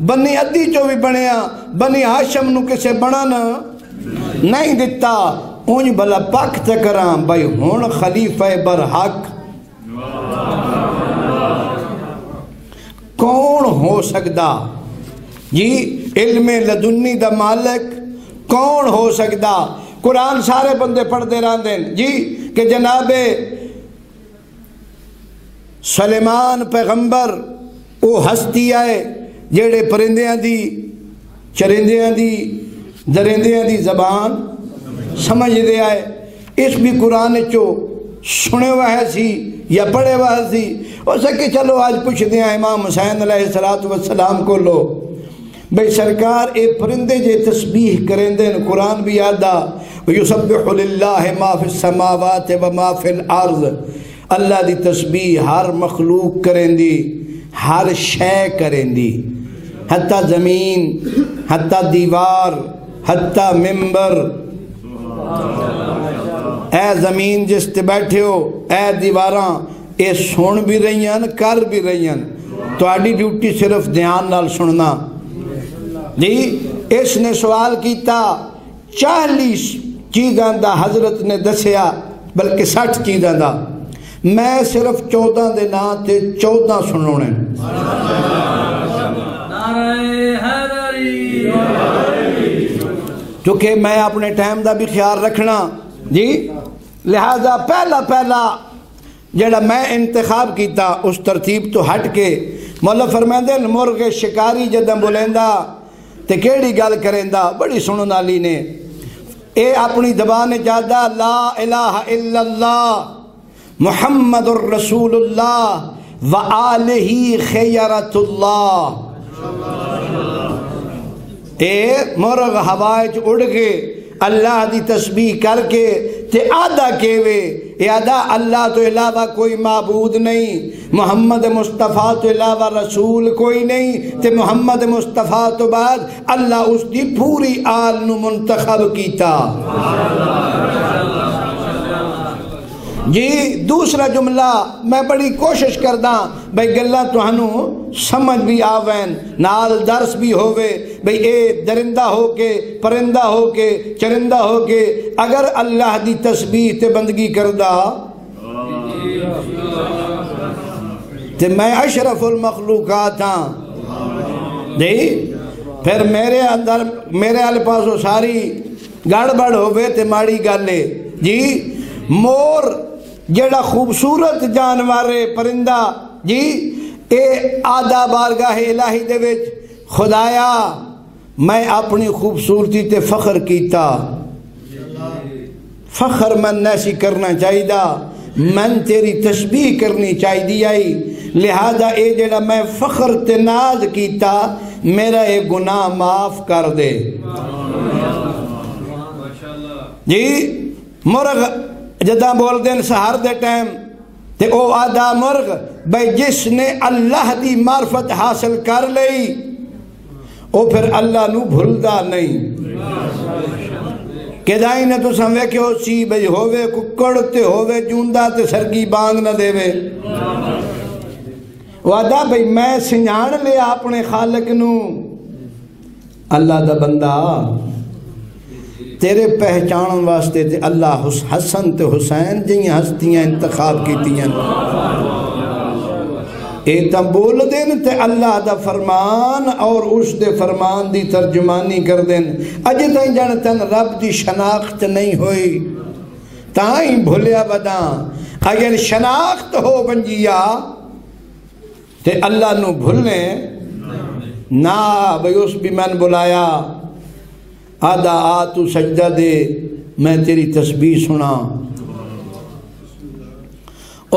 بنی عدی چو بھی بنیا، بنی ہاشم نو کسے بنانا نہیں دیتا۔ اونج بلا پاک تکرام بھائی ہون خلیفہ برحق کون ہو سکتا جی علم لدنی دا مالک کون ہو سکتا؟ قرآن سارے بندے پڑھتے رہتے ہیں جی کہ جناب سلیمان پیغمبر وہ ہستی آئے جڑے پرندیاں دی چرندیاں دی درندیاں دی زبان سمجھ دے آئے. اس بھی قرآن چو سنے ہوا ہے سی یا پڑھے ہوا سی. ہو سکے چلو آج پوچھ دیا امام حسین علیہ السلام کو لو بھئی سرکار اے پرندے جے تسبیح کریں دیں قرآن بھی یادا وَيُسَبِّحُ لِلَّهِ مَا فِي السَّمَاوَاتِ وَمَا فِي الْأَرْضِ. اللہ دی تسبیح ہر مخلوق کریں دی ہر شے کریں دی حتیٰ زمین حتیٰ دیوار حتیٰ ممبر. اے زمین جس تے بیٹھے ہو اے دیواراں اے سن بھی رہی ہیں کر بھی رہی ہیں. تو آڈی ڈیوٹی صرف دھیان نال سننا جی. اس نے سوال کیتا 40 چیزاں دا حضرت نے دسیا بلکہ 60 چیزاں دا. میں صرف 14 دے نا تے 14 سنونے کیونکہ میں اپنے ٹائم دا بھی خیال رکھنا جی. لہذا پہلا جڑا میں انتخاب کیتا اس ترتیب تو ہٹ کے مولا فرمائندے مرغ شکاری جدہ بولیندا تے کیڑی گل کریندا بڑی سنن والی نے. اے اپنی زبان جادا لا الہ الا اللہ محمد الرسول اللہ وآلہ خیرت اللہ. اے مرغ ہوائے اڑ کے اللہ دی تسبیح کر کے تے آدھا کہوے اے آدھا اللہ تو علاوہ کوئی معبود نہیں محمد مصطفیٰ تو علاوہ رسول کوئی نہیں تے محمد مصطفیٰ تو بعد اللہ اس دی پوری آل نو منتخب کیتا جی. دوسرا جملہ میں بڑی کوشش کردہ بھئی گلہ تو ہنو سمجھ بھی آوین نال درس بھی ہوئے بھئی اے درندہ ہو کے پرندہ ہو کے چرندہ ہو کے اگر اللہ دی تسبیح تے بندگی کردہ تے میں اشرف المخلوقات ہاں جی. پھر میرے آلے پاسو ساری گڑبڑ ہوئے تے ماڑی گالے جی. مور جڑا خوبصورت جانور پرندہ جی اے آدھا بارگاہ الہی دے وچ خدایا میں اپنی خوبصورتی تے فخر کیتا. فخر من نیسی کرنا چاہیدہ من تیری تسبیح کرنی چاہیدی آئی. لہذا اے جڑا میں فخر تے ناز کیتا میرا اے گناہ معاف کر دے جی. مرغ جدہ بول دیں سہر دے ٹائم تے او آدھا مرغ بھئی جس نے اللہ دی معرفت حاصل کر لئی او پھر اللہ نو بھلدا نہیں. کہ دائی نے تو سموے کہ ہو سی بھئی ہووے ککڑ تے ہووے جوندہ تے سرگی بانگ نہ دے وے. وہ آدھا بھئی میں سنجھان لے اپنے خالق نو اللہ دا بندہ تیرے پہچان واسطے تے اللہ حسن تے حسین جنہی ہستیاں انتخاب کیتیاں اے تم بول دین تے اللہ دا فرمان اور اس دے فرمان دی ترجمانی کر دین. اجے تائیں جانتن رب دی شناخت نہیں ہوئی تائیں بھولیا بداں. اگر شناخت ہو بنجیا تے اللہ نو بھولنے نا بھئی اس بھی من بلایا آدھا آ تو سجدہ دے میں تیری تسبیح سنا.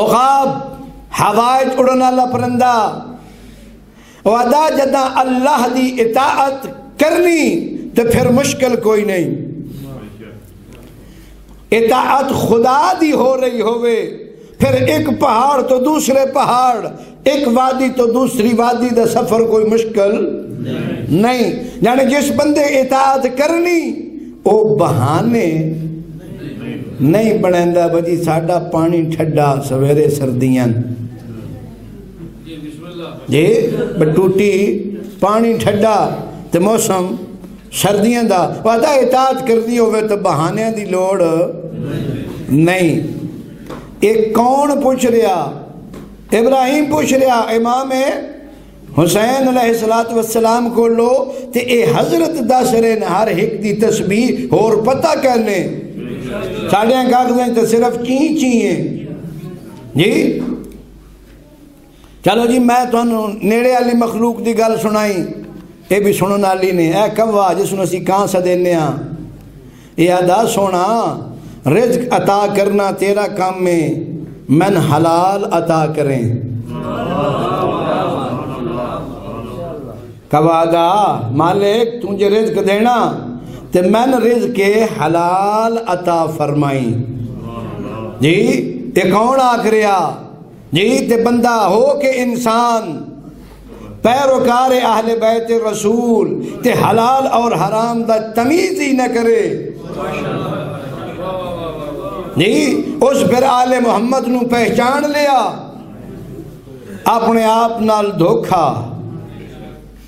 عقاب ہوائے اڑنا اللہ پرندہ وعدہ جدہ اللہ دی اطاعت کرنی تو پھر مشکل کوئی نہیں. اطاعت خدا دی ہو رہی ہوئے پھر ایک پہاڑ تو دوسرے پہاڑ ایک وادی تو دوسری وادی دا سفر کوئی مشکل نہیں. یعنی جس بندے اطاعت کرنی او بہانے نہیں بڑھندہ بجی ساڑھا پانی ٹھڈا سویرے سردیاں جی بٹوٹی پانی ٹھڈا تے موسم سردیاں دا وعدہ اطاعت کرنی ہوئے تو بہانے دی لوڑ نہیں. ایک کون پوچھ رہا ابراہیم پوچھ رہا امام حسین علیہ السلام کو لو تے اے حضرت دس رہے ہیں ہر ایک دی تسبیح اور پتہ کرنے ساڑھے کاغذیں تو صرف چین جی چلو جی میں تو نیڑے والی مخلوق دی گل سنائی اے بھی سنن والی نے اے کوا جس نو اسی کہاں سے دینے ہاں اے ادا سونا رزق عطا کرنا تیرا کام میں من حلال عطا کریں کوادا مالک تجھے رزق دینا تے من رزق حلال عطا فرمائی جی تے کون آکھ رہا جی تے بندہ ہو کہ انسان پیروکار اہل بیت رسول تے حلال اور حرام دا تمیز ہی نہ کرے جی اس پھر آل محمد نو پہچان لیا اپنے آپ نال دھوکھا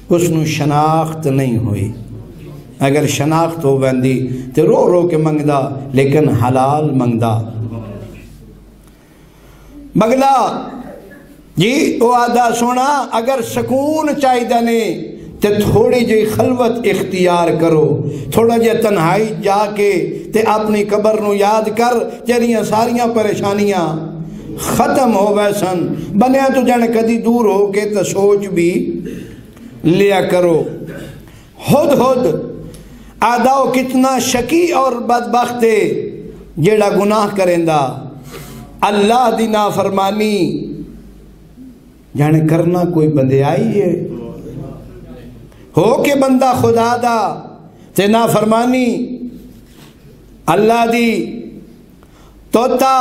اس نو شناخت نہیں ہوئی اگر شناخت ہو بندی تو رو رو کے منگدا لیکن حلال منگدا بگلا جی وہ آدھا سونا اگر سکون چاہی دنے تے تھوڑی جی خلوت اختیار کرو تھوڑا جی تنہائی جا کے تے اپنی قبر نو یاد کر جریاں ساریاں پریشانیاں ختم ہو ویسن بنیا تو جانے کدی دور ہو کے تو سوچ بھی لیا کرو ہد آدھاؤ کتنا شکی اور بدبخت ہے جیڑا گناہ کریں دا اللہ دی نافرمانی جانے کرنا کوئی بندے آئی ہے ہو کہ بندہ خدا دا تے نافرمانی اللہ دی توتا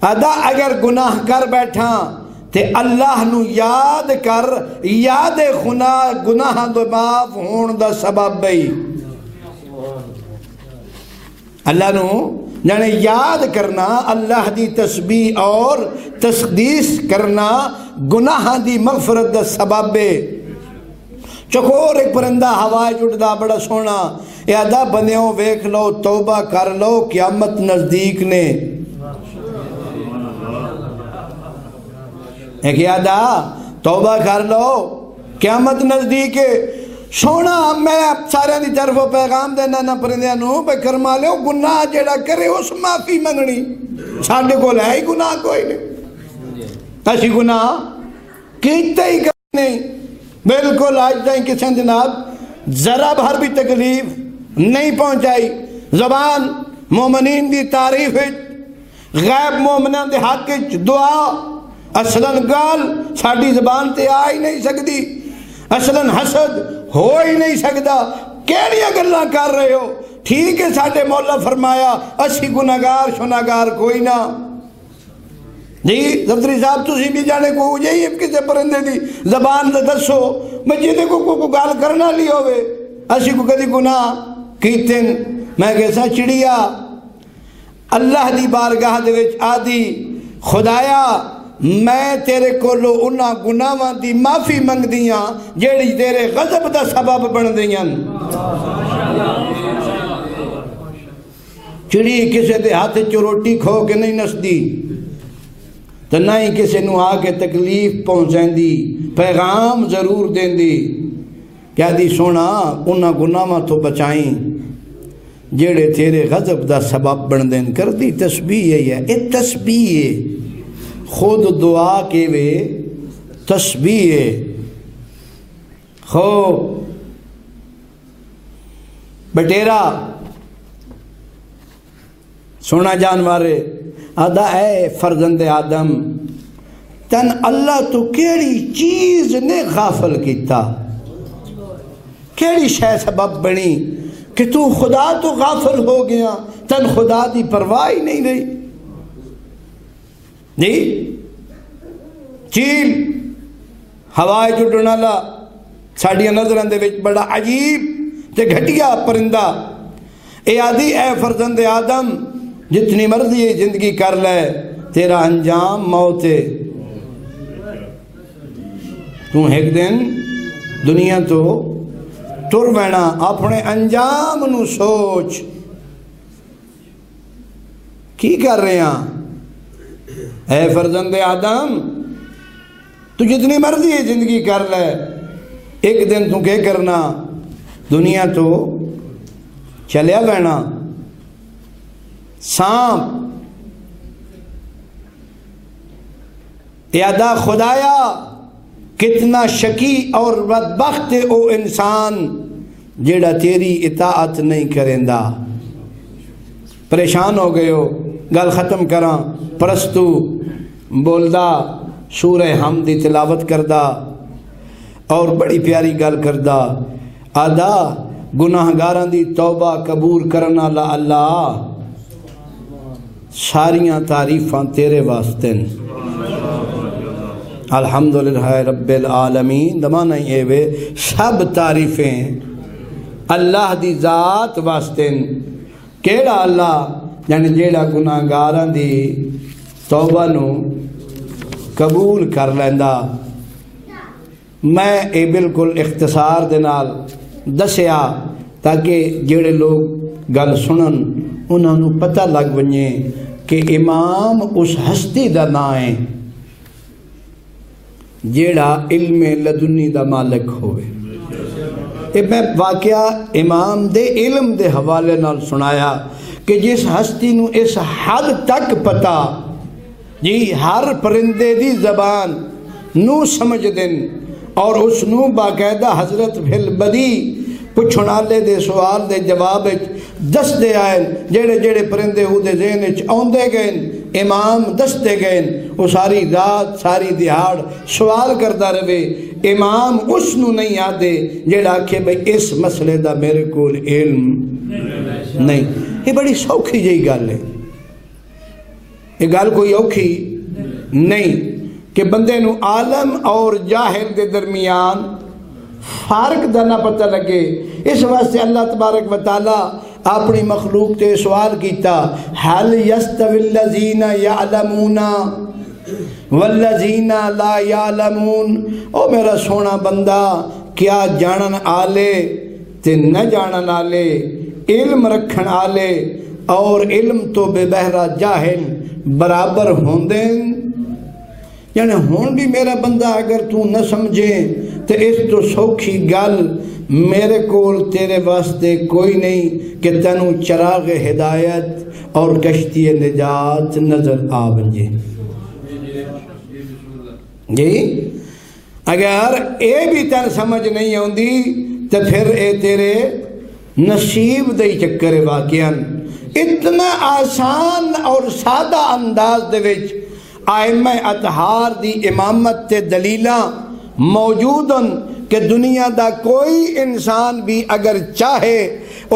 ادا اگر گناہ کر بیٹھا تے اللہ نو یاد کر یاد گناہ دو معاف ہون دا سبب بھئی اللہ نو یعنی یاد کرنا اللہ دی تسبیح اور تقدیس کرنا گناہ دی مغفرت دا سبب ہے چکور ایک پرندہ ہوائے جڑدا بڑا سونا یادہ بندیوں ویکھ لو توبہ کر لو قیامت نزدیک نے ایک یادہ توبہ کر لو قیامت نزدیک ہے سونا میں سارے دی طرف پیغام دینا نہ پرندیاں نو بے کرما لے گناہ جڑا کرے اس معافی منگنی ساڈے کول ہے ہی گناہ کوئی نہیں اسی گناہ کیتے ہی نہیں بالکل آج تائیں کسیں جناب ذرا بھر بھی تکلیف نہیں پہنچائی زبان مومنین دی تعریف غیب مومنان دے حق دعا اصلاً گال ساڑی زبان تے آ ہی نہیں سکتی اصلاً حسد ہو ہی نہیں سکتا کیڑیاں گلاں کر رہے ہو ٹھیک ہے ساڑے مولا فرمایا اسی گناہگار شناہگار کوئی نہ جی زفتری صاحب تسی بھی جانے کو جائیے کسے پرندے دی زبان دے دسو میں جیدے کو گال کرنا لی ہوئے اسی کو کدی گناہ کیتن میں کیسا چڑیا اللہ دی بارگاہ دے وچ آدھی خدایا میں تیرے کو لو انہاں گناہاں دی معافی منگ دیاں جیڑی تیرے غضب دا سبب بن دیاں چڑی کسے دے ہاتھ چروٹی کھو کے نہیں نسدی تو نہ ہی کسی نو آ کے تکلیف پہنچیں دی پیغام ضرور دیں دی کیا دی سونا انہاں گناہاں تو بچائیں جیڑے تیرے غضب دا سبب بن دیں کر دی تسبیح ہے اے تسبیح ہے خود دعا کے وے تسبیح ہے خو بٹیرا سونا جانوارے آدھا اے فرزند آدم تن اللہ تو کیڑی چیز نے غافل کیتا کیڑی شے سبب بنی کہ تو خدا تو غافل ہو گیا تن خدا دی پرواہ ہی نہیں رہی جی چیل ہوائے جو ڈنالا ساڑیاں نظران دے وچ بڑا عجیب تے گھٹیا پرندہ اے آدھی اے فرزند آدم جتنی مرضی زندگی کر لے تیرا انجام موت ہے تو ایک دن دنیا تو ٹر وینا اپنے انجام نو سوچ کی کر رہے ہیں اے فرزند آدم تو جتنی مرضی ہے زندگی کر لے، ایک دن تو کیا کرنا، دنیا تو چلیا لینا۔ سانپ یادا خدایا کتنا شکی اور بدبخت ہے او انسان جیڑا تیری اطاعت نہیں کریندا۔ پریشان ہو گئے ہو، گل ختم کراں، پرستو بولدا سورہ حمد دی تلاوت کردا اور بڑی پیاری گل کردا، آدھا گناہگاراں دی توبہ قبول کرنا لا اللہ، ساریاں تعریفاں تیرے واسطے، الحمدللہ رب العالمین، دمانا یہ وے سب تعریفیں اللہ دی ذات واسطے۔ کیڑا اللہ یعنی جیڑا گناہگاراں دی توبہ نو قبول کر لیندا۔ میں اے بالکل اختصار دے نال دسیا تاکہ جیڑے لوگ گل سنن انہاں نو پتہ لگ ونجے کہ امام اس ہستی دا نام ہے جیڑا علم لدنی دا مالک ہوئے۔ میں واقعہ امام دے علم دے حوالے نال سنایا کہ جس ہستی نو اس حد تک پتا جی ہر پرندے دی زبان نو سمجھ دن اور اس نو باقاعدہ حضرت بھل بدی پچھنالے دے سوال دے جواب دس دے آئیں، جیڑے جیڑے پرندے ہو دے ذہن آندے گئے امام دس دے گئے، وہ ساری رات ساری دیہاڑ سوال کرتا رہے، امام اس نو نہیں آدھے جیڑا کہ بھئی اس مسئلے دا میرے کول علم نہیں۔ یہ بڑی سوکھی جئی گل ہے، یہ گل کوئی اوکھی نہیں کہ بندے نو عالم اور جاہل دے درمیان فارق دا نہ پتہ لگے۔ اس واسطے اللہ تبارک و تعالیٰ اپنی مخلوق تے سوال کیتا، حل یستوی الذین یعلمون والذین لا یعلمون، او میرا سونا بندہ کیا جانن آلے تے نہ جانن آلے، علم رکھن آلے اور علم تو بے بہرہ جاہل برابر ہوندیں؟ یعنی ہون بھی میرا بندہ اگر تو نہ سمجھے تو اس تو سوکھی گل میرے کول تیرے واسطے کوئی نہیں کہ تینوں چراغ ہدایت اور کشتی نجات نظر آ بنجے۔ جی اگر اے بھی تین سمجھ نہیں ہوندی تو پھر اے تیرے نصیب دے چکر واقعاً اتنا آسان اور سادہ انداز دے وچ ائمہ اطہار دی امامت تے دلیلاں موجودن کہ دنیا دا کوئی انسان بھی اگر چاہے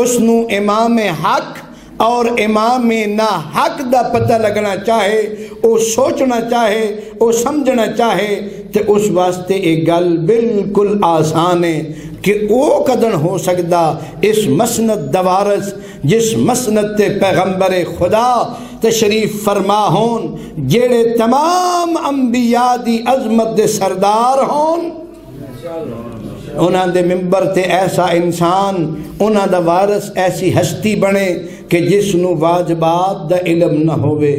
اس نو امام حق اور امام نا حق دا پتہ لگنا چاہے، او سوچنا چاہے، او سمجھنا چاہے تو اس واسطے ایک گل بالکل آسان ہے کہ او قدر ہو سکتا اس مسند دوارس جس مسند تے پیغمبر خدا تشریف فرما ہون، جیڑے تمام انبیاء دی عظمت دے سردار ہون، انہاں دے ممبر تے ایسا انسان، انہاں دا وارث ایسی ہستی بنے کہ جس نو واجبات دا علم نہ ہوئے۔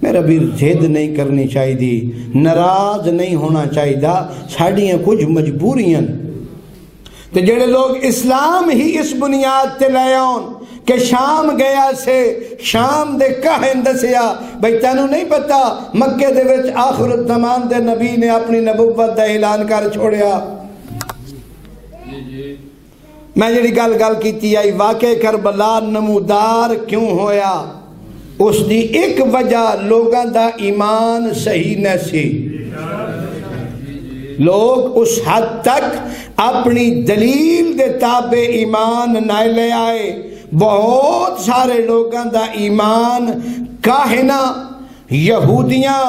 میرا بھی ضد نہیں کرنی چاہیے، ناراض نہیں ہونا چاہیے، ساڑیاں کچھ مجبوریاں تو جڑے لوگ اسلام ہی اس بنیاد تے لے آن کہ شام گیا سے شام دے کہن دسیا بھئی تینوں نہیں پتا مکے دے وچ آخر الزمان دے نبی نے اپنی نبوت دا اعلان کر چھوڑیا۔ میں جڑی گل کیتی آئی واقع کربلا نمودار کیوں ہویا، اس دی ایک وجہ لوگاں دا ایمان صحیح نہ سی۔ لوگ اس حد تک اپنی دلیل دے تابع ایمان نہ لے آئے، بہت سارے لوگاں دا ایمان کاہنہ یہودیاں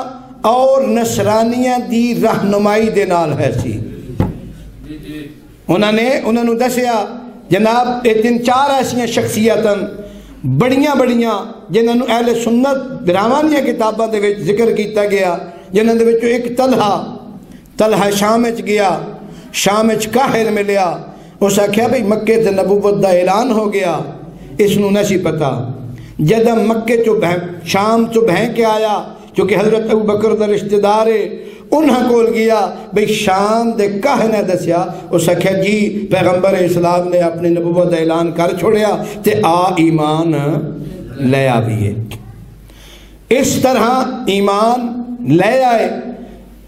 اور نصرانیاں دی رہنمائی دے نال ہے سی۔ انہوں نے دسیا جناب تین چار ایسیاں شخصیتاں بڑیاں جنہوں نے اہل سنت براہمانیاں کتاباں دے وچ ذکر کیتا گیا، جنہوں نے وچوں ایک طلحہ شام وچ گیا، شام وچ کاہر ملیا، اس آکھیا بھئی مکے تے نبوت دا اعلان ہو گیا، اس نو نہ سی پتا۔ جدم مکے چو شام چو بہن کے آیا چونکہ حضرت ابو بکر دا رشتہ دار ہے، انہاں کول گیا بھئی شام دے کہہ نے دسیا، اس آکھیا جی پیغمبر اسلام نے اپنی نبوت اعلان کر چھوڑیا تے آ ایمان لے آئیے۔ اس طرح ایمان لے آئے۔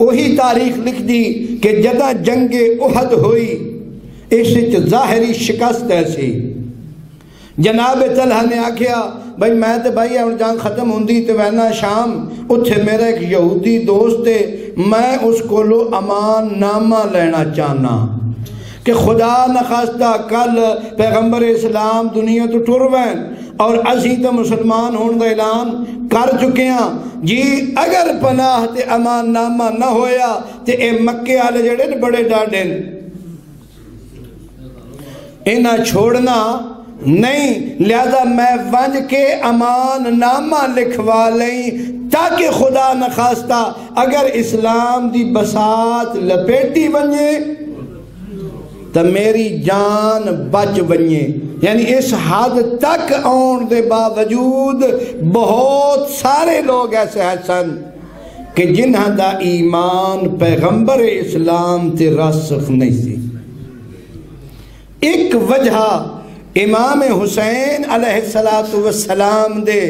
وہی تاریخ لکھ دی کہ جدہ جنگ احد ہوئی اس ظاہری شکست ایسی، جناب طلحہ نے آکھیا بھائی میں تے بھائی ہن جنگ ختم ہوندی تے وینا شام اتھے میرا ایک یہودی دوست ہے، میں اس کولو امان نامہ لینا چاہنا کہ خدا نخواستہ کل پیغمبر اسلام دنیا تو ٹروین اور اسی تو مسلمان ہون دا اعلان کر چکے ہیں جی، اگر پناہ تے امان نامہ نہ ہویا تے اے مکے والے جڑے بڑے ڈاڈے انہاں چھوڑنا نہیں، لہذا میں ونج کے امان نامہ لکھوا لیں تاکہ خدا نخواستہ اگر اسلام دی بسات لپیٹی ونجے تو میری جان بچ ونجے۔ یعنی اس حد تک آن دے باوجود بہت سارے لوگ ایسے ہیں سن کہ جنہاں دا ایمان پیغمبر اسلام تے راسخ نہیں سی۔ ایک وجہ امام حسین علیہ السلام دے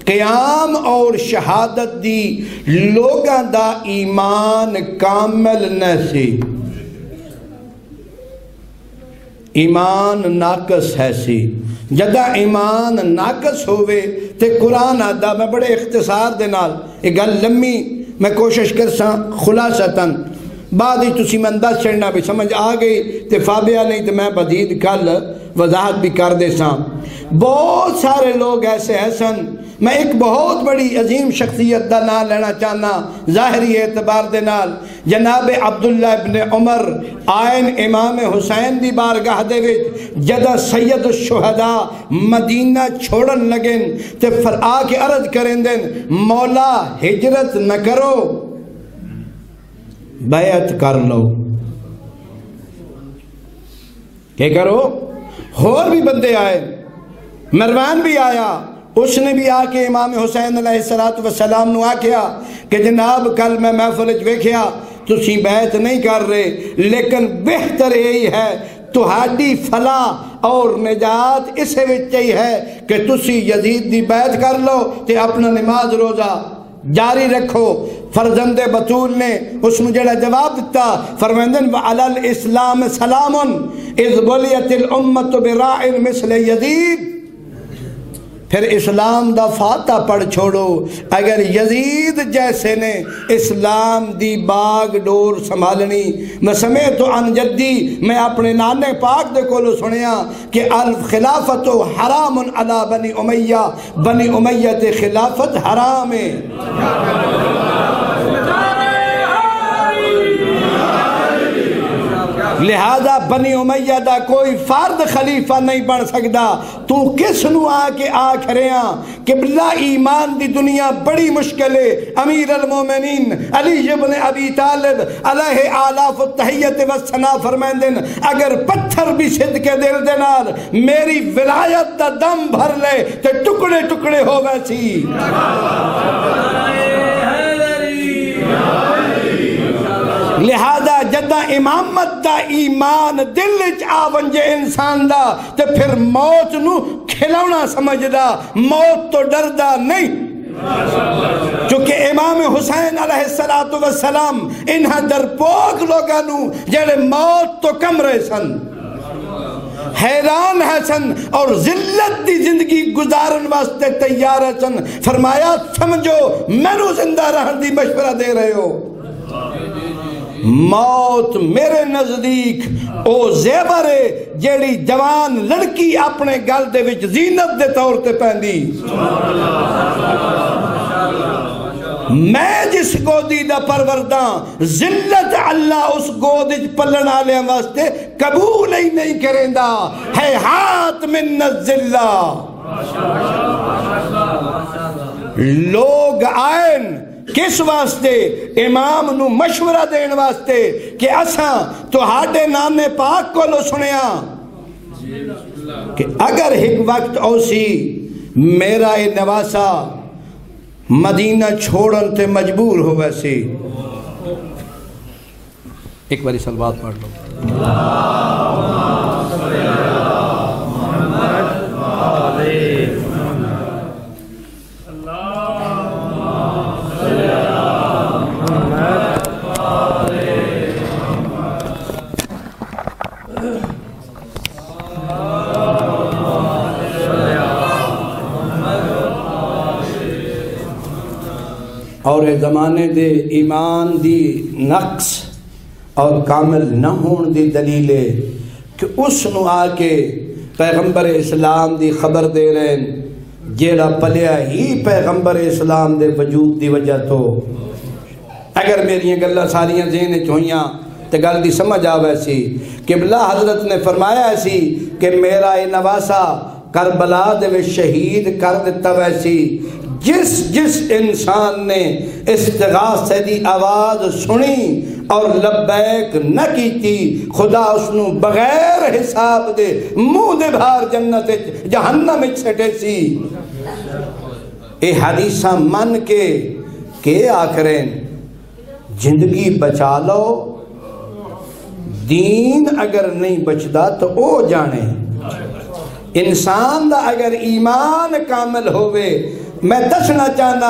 قیام اور شہادت دی لوگاں دا ایمان کامل نہ سی، ایمان ناقص ہے سی۔ جدہ ایمان ناقص ہوئے تے قرآن آدھا، میں بڑے اختصار دے نال ایک گل لمحی میں کوشش کرساں خلاصتاً بعد ہی تسی میں انداز چڑھنا بھی سمجھ آ گئی تے فابیہ نہیں تے میں بدید کل وضاحت بھی کر دے ساں۔ بہت سارے لوگ ایسے ہیں سن، میں ایک بہت بڑی عظیم شخصیت دا نام لینا چاہنا ظاہری اعتبار دے نال، جناب عبداللہ ابن عمر آئین امام حسین دی بارگاہ دے وچ جدہ سید الشہداء مدینہ چھوڑن لگن تے پھر آ کے عرض کریں دن مولا ہجرت نہ کرو بیعت کر لو۔ کیا کرو؟ اور بھی بندے آئے، مروان بھی آیا، اس نے بھی آ کے امام حسین علیہ السلام نو آکھیا کہ جناب کل میں محفل ویکھیا تسی بیعت نہیں کر رہے، لیکن بہتر یہی ہے تہاڈی فلاح اور نجات اسے وچ ہی ہے کہ تسی یزید دی بیعت کر لو تے اپنا نماز روزہ جاری رکھو۔ فرزند بطول نے اس میں جڑا جواب دیتا فرمائندن وعلی الاسلام سلام اذ بلیت الامت براع مثل یزید، پھر اسلام دا فاتح پڑھ چھوڑو اگر یزید جیسے نے اسلام دی باغ ڈور سنبھالنی۔ میں سمیت عن جدی، میں اپنے نانے پاک دے کولو سنیا کہ الخلافت حرام علی بنی امیہ، بنی امیہ تے خلافت حرام ہے۔ لہذا بنی امیہ دا کوئی فرد خلیفہ نہیں بن سکتا۔ تو کس نو آ کے آکھ رہے ہیں کہ بلا ایمان دی دنیا بڑی مشکل ہے۔ امیر المومنین علی ابن ابی طالب علیہ آلاف التحیت والثناء فرمائندن اگر پتھر بھی صدقے دل دے نال میری ولایت دا دم بھر لے تے ٹکڑے ٹکڑے ہو ویسی۔ لہذا جدہ امامت دا ایمان دل وچ آونجے انسان دا تے پھر موت نو کھلونا سمجھدا، موت تو ڈردا نہیں۔ چونکہ امام حسین علیہ السلام انہاں درپوک لوگاں نو جڑے موت تو کم رہے سن، حیران ہے سن اور ذلت دی زندگی گزارن واسطے تیار ہے سن، فرمایا سمجھو میں نو زندہ رہن دی مشورہ دے رہے ہو۔ موت میرے نزدیک او زیور ہے جیڑی جوان لڑکی اپنے گل دے وچ زینت دے طور تے پہندی۔ میں جس گودی دا پرورداں ذلت اللہ اس گودج پلن آلے واسطے قبول ہی نہیں کریں دا، ہے ہاتھ من الذلہ۔ لوگ آئین کس واسطے؟ امام نو مشورہ دین واسطے کہ اساں تو ہاڈے نانے پاک کو لو سنیا کہ اگر ایک وقت اوسی میرا اے نواسا مدینہ چھوڑن تے مجبور ہو ویسے ایک باری صلوات پڑھ لو۔ اور زمانے دے ایمان دی نقص اور کامل نہ ہون دی دلیل ہے کہ اس نو آ کے پیغمبر اسلام دی خبر دے رہے ہیں جیڑا پلیا ہی پیغمبر اسلام دے وجود دی وجہ تو۔ اگر میری گلاں ساریاں ذہن چوئیاں تے گل دی سمجھ آوے سی کہ بلا حضرت نے فرمایا سی کہ میرا اے نواسا کربلا دے شہید کر دتا ویسی جس انسان نے استغاثے دی آواز سنی اور لبیک نہ کیتی خدا اس نو بغیر حساب دے منہ دے بھار جنت جہنم وچ سٹے سی۔ اے حدیثاں من کے آکھریں زندگی بچا لو، دین اگر نہیں بچدا تو او جانے۔ انسان دا اگر ایمان کامل ہوئے، میں دسنا چاہنا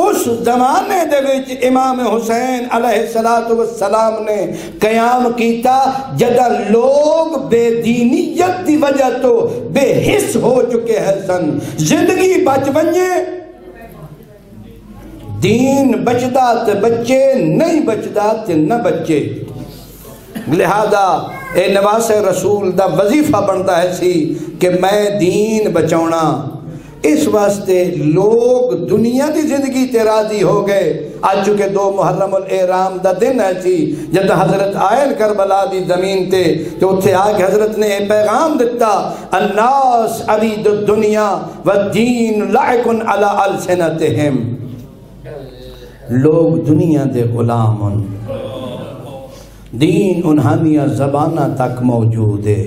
اس زمانے دے وچ امام حسین علیہ السلام نے قیام کیتا جدہ لوگ بے دینیت دی وجہ تو بے حس ہو چکے ہیں سن۔ زندگی بچ بنجے، دین بچدا تے بچے، نہیں بچدا تے نہ بچے۔ لہذا اے نواس رسول دا وظیفہ بنتا ہے سی کہ میں دین بچاؤنا۔ اس واسطے لوگ دنیا دی زندگی تے راضی ہو گئے۔ آج چکے 2 محرم الاحرام دا دن ہے سی جب حضرت آئل کربلا دی زمین تے تو اتھے آگے حضرت نے پیغام دیتا الناس عبید الدنیا والدین لعکن علی السنتہم، لوگ دنیا دے غلام، دین انہانیہ زبانہ تک موجود ہے۔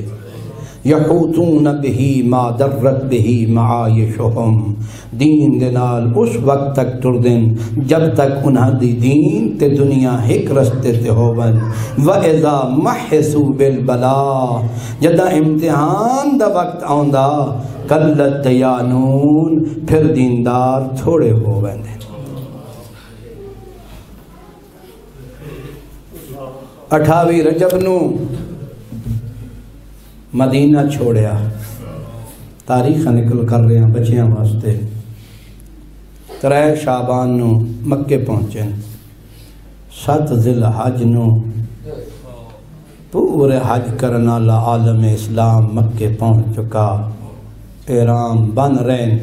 یحوتون بہی ما درت بہی معایشہم، دین دے نال اس وقت تک ٹردن جب تک انہاں دی دین تے دنیا ہک رستے تے ہوون۔ وَإِذَا مَحِّسُوا بِالْبَلَاءِ، جدہ امتحان دا وقت آندا قلت دیانون، پھر دیندار تھوڑے ہوون۔ 28 رجب نو مدینہ چھوڑیا، تاریخ نکل کر رہے ہیں بچیاں واسطے۔ 3 شعبان نو مکے پہنچے، 7 ذی الحج نو پورے حج کرنا عالم اسلام مکے پہنچ چکا۔ احرام بن رہے ہیں،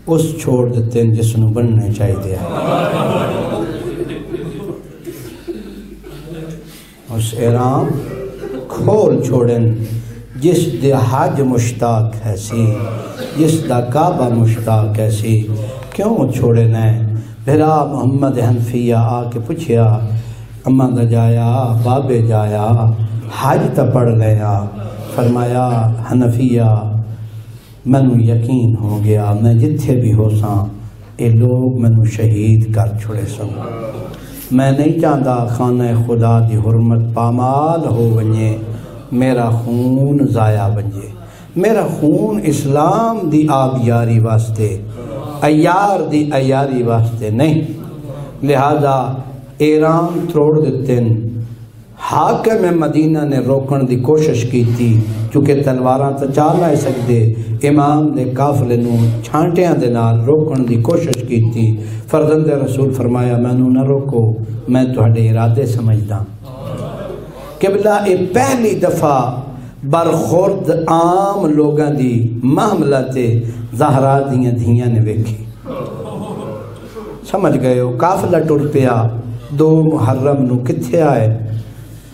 اس چھوڑ دیتے ہیں جس نو بننے چاہیے، اس احرام کھول چھوڑن جس دے حج مشتاق ہے سی، جس دا کعبہ مشتاق ہے سی، کیوں چھوڑے نہ؟ بھرا محمد حنفیہ آ کے پوچھیا اماں دا جایا بابے جایا حج تا پڑھ لیا، فرمایا حنفیہ مینوں یقین ہو گیا میں جتھے بھی ہو ساں اے لوگ مینوں شہید کر چھوڑے سن، میں نہیں چاہتا خانہ خدا دی حرمت پامال ہو ونجے، میرا خون ضائع بنجے، میرا خون اسلام دی آبیاری واسطے، ایار دی ایاری واسطے نہیں۔ لہذا احرام توڑ دیتے ہیں۔ حاکم مدینہ نے روکن دی کوشش کی تھی چونکہ تلواراں تو چال نہ سکتے، امام نے قافلے نو چھانٹیاں دے نال روکن دی کوشش کی تھی۔ فرزند رسول فرمایا مینوں نہ روکو، میں تہاڈے ارادے سمجھدا۔ قبلہ اے پہلی دفعہ برخورد عام لوگاں دی معاملہ تے زہرا دیاں دھیاں نے ویکھی، سمجھ گئے ہو؟ قافلہ ٹر پیا، 2 محرم نو کتھے آئے،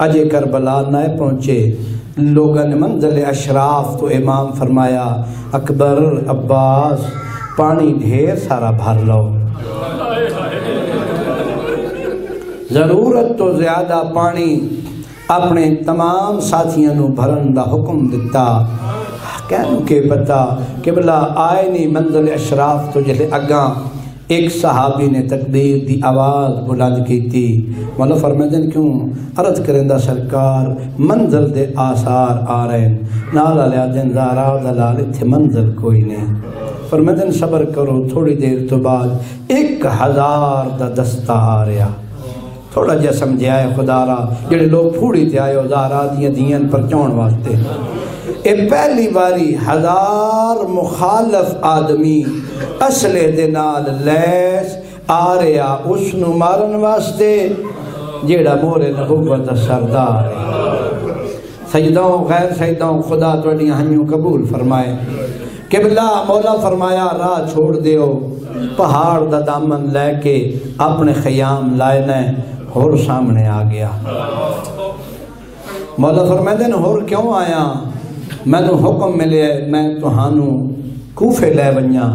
اجے کربلا نہ پہنچے، لوگاں نے منزل اشراف تو امام فرمایا اکبر عباس پانی ڈھیر سارا بھر لو، ضرورت تو زیادہ پانی اپنے تمام ساتھیاں نو بھرن دا حکم دیتا۔ کہنوں کے پتا قبلہ آئے نہیں منزل اشراف تو جلے اگاں ایک صحابی نے تکبیر دی آواز بلند کی تھی. مولا فرمائے کیوں؟ عرض کرندہ سرکار منزل دے آثار آ رہے ہیں. نال علیہ دن زارا دلال تھے منزل کوئی نہیں. فرمائے صبر کرو، تھوڑی دیر تو بعد 1000 دا دستہ آ رہا. تھوڑا جا سمجھے آئے خدا را جڑے لوگ پھوڑی تے آئے زارا دیاں دیاں پر چون واسطے. اے پہلی باری 1000 مخالف آدمی اسلحے دے نال لیس آ رہا اس نو مارن واسطے جیڑا مورے نبوت دا سردار. سجدوں غیر سجدوں خدا تواڈیاں ہنیوں قبول فرمائے. قبلہ مولا فرمایا راہ چھوڑ دیو، پہاڑ دا دامن لے کے اپنے خیام لائے نے. ہور سامنے آ گیا. مولا فرمائے ہور کیوں آیا؟ میں تو حکم ملے میں تہانوں کوفے لے ونجا.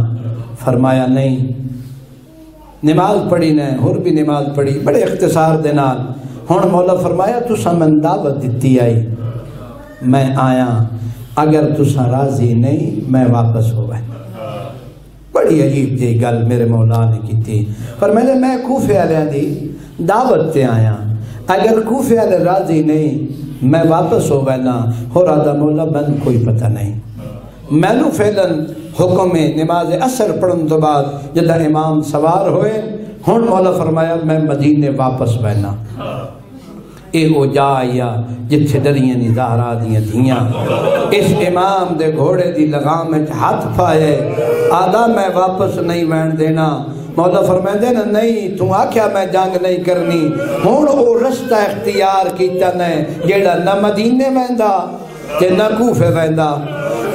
فرمایا نہیں، نماز پڑھی نے، ہور بھی نماز پڑھی بڑے اختصار دے نال. ہن مولا فرمایا تساں میں دعوت دتی آئی، میں آیا، اگر تساں راضی نہیں میں واپس ہوئے. بڑی عجیب جی گل میرے مولا نے کی تھی. فرمایا میں کوفے والے دی دعوت تے آیا، اگر کوفے والے راضی نہیں میں واپس ہو گیا نا. ہو رہا تھا مولا بند کوئی پتہ نہیں. میں نو فعلاً حکم نماز عصر پڑھن تو بعد جدہ امام سوار ہوئے ہن مولا فرمایا میں مدینے واپس بہنا. اے او جا آیا جتھے ڈریاں نہیں زہرا دیاں دھیاں. اس امام دے گھوڑے دی لگام میں ہاتھ پائے آدھا میں واپس نہیں بہن دینا. مولا فرمائے نا نہیں تو آکھیا میں جنگ نہیں کرنی. ہون او رستہ اختیار کیتا نے جیڑا نہ مدینے ویندا تے نہ کوفے ویندا.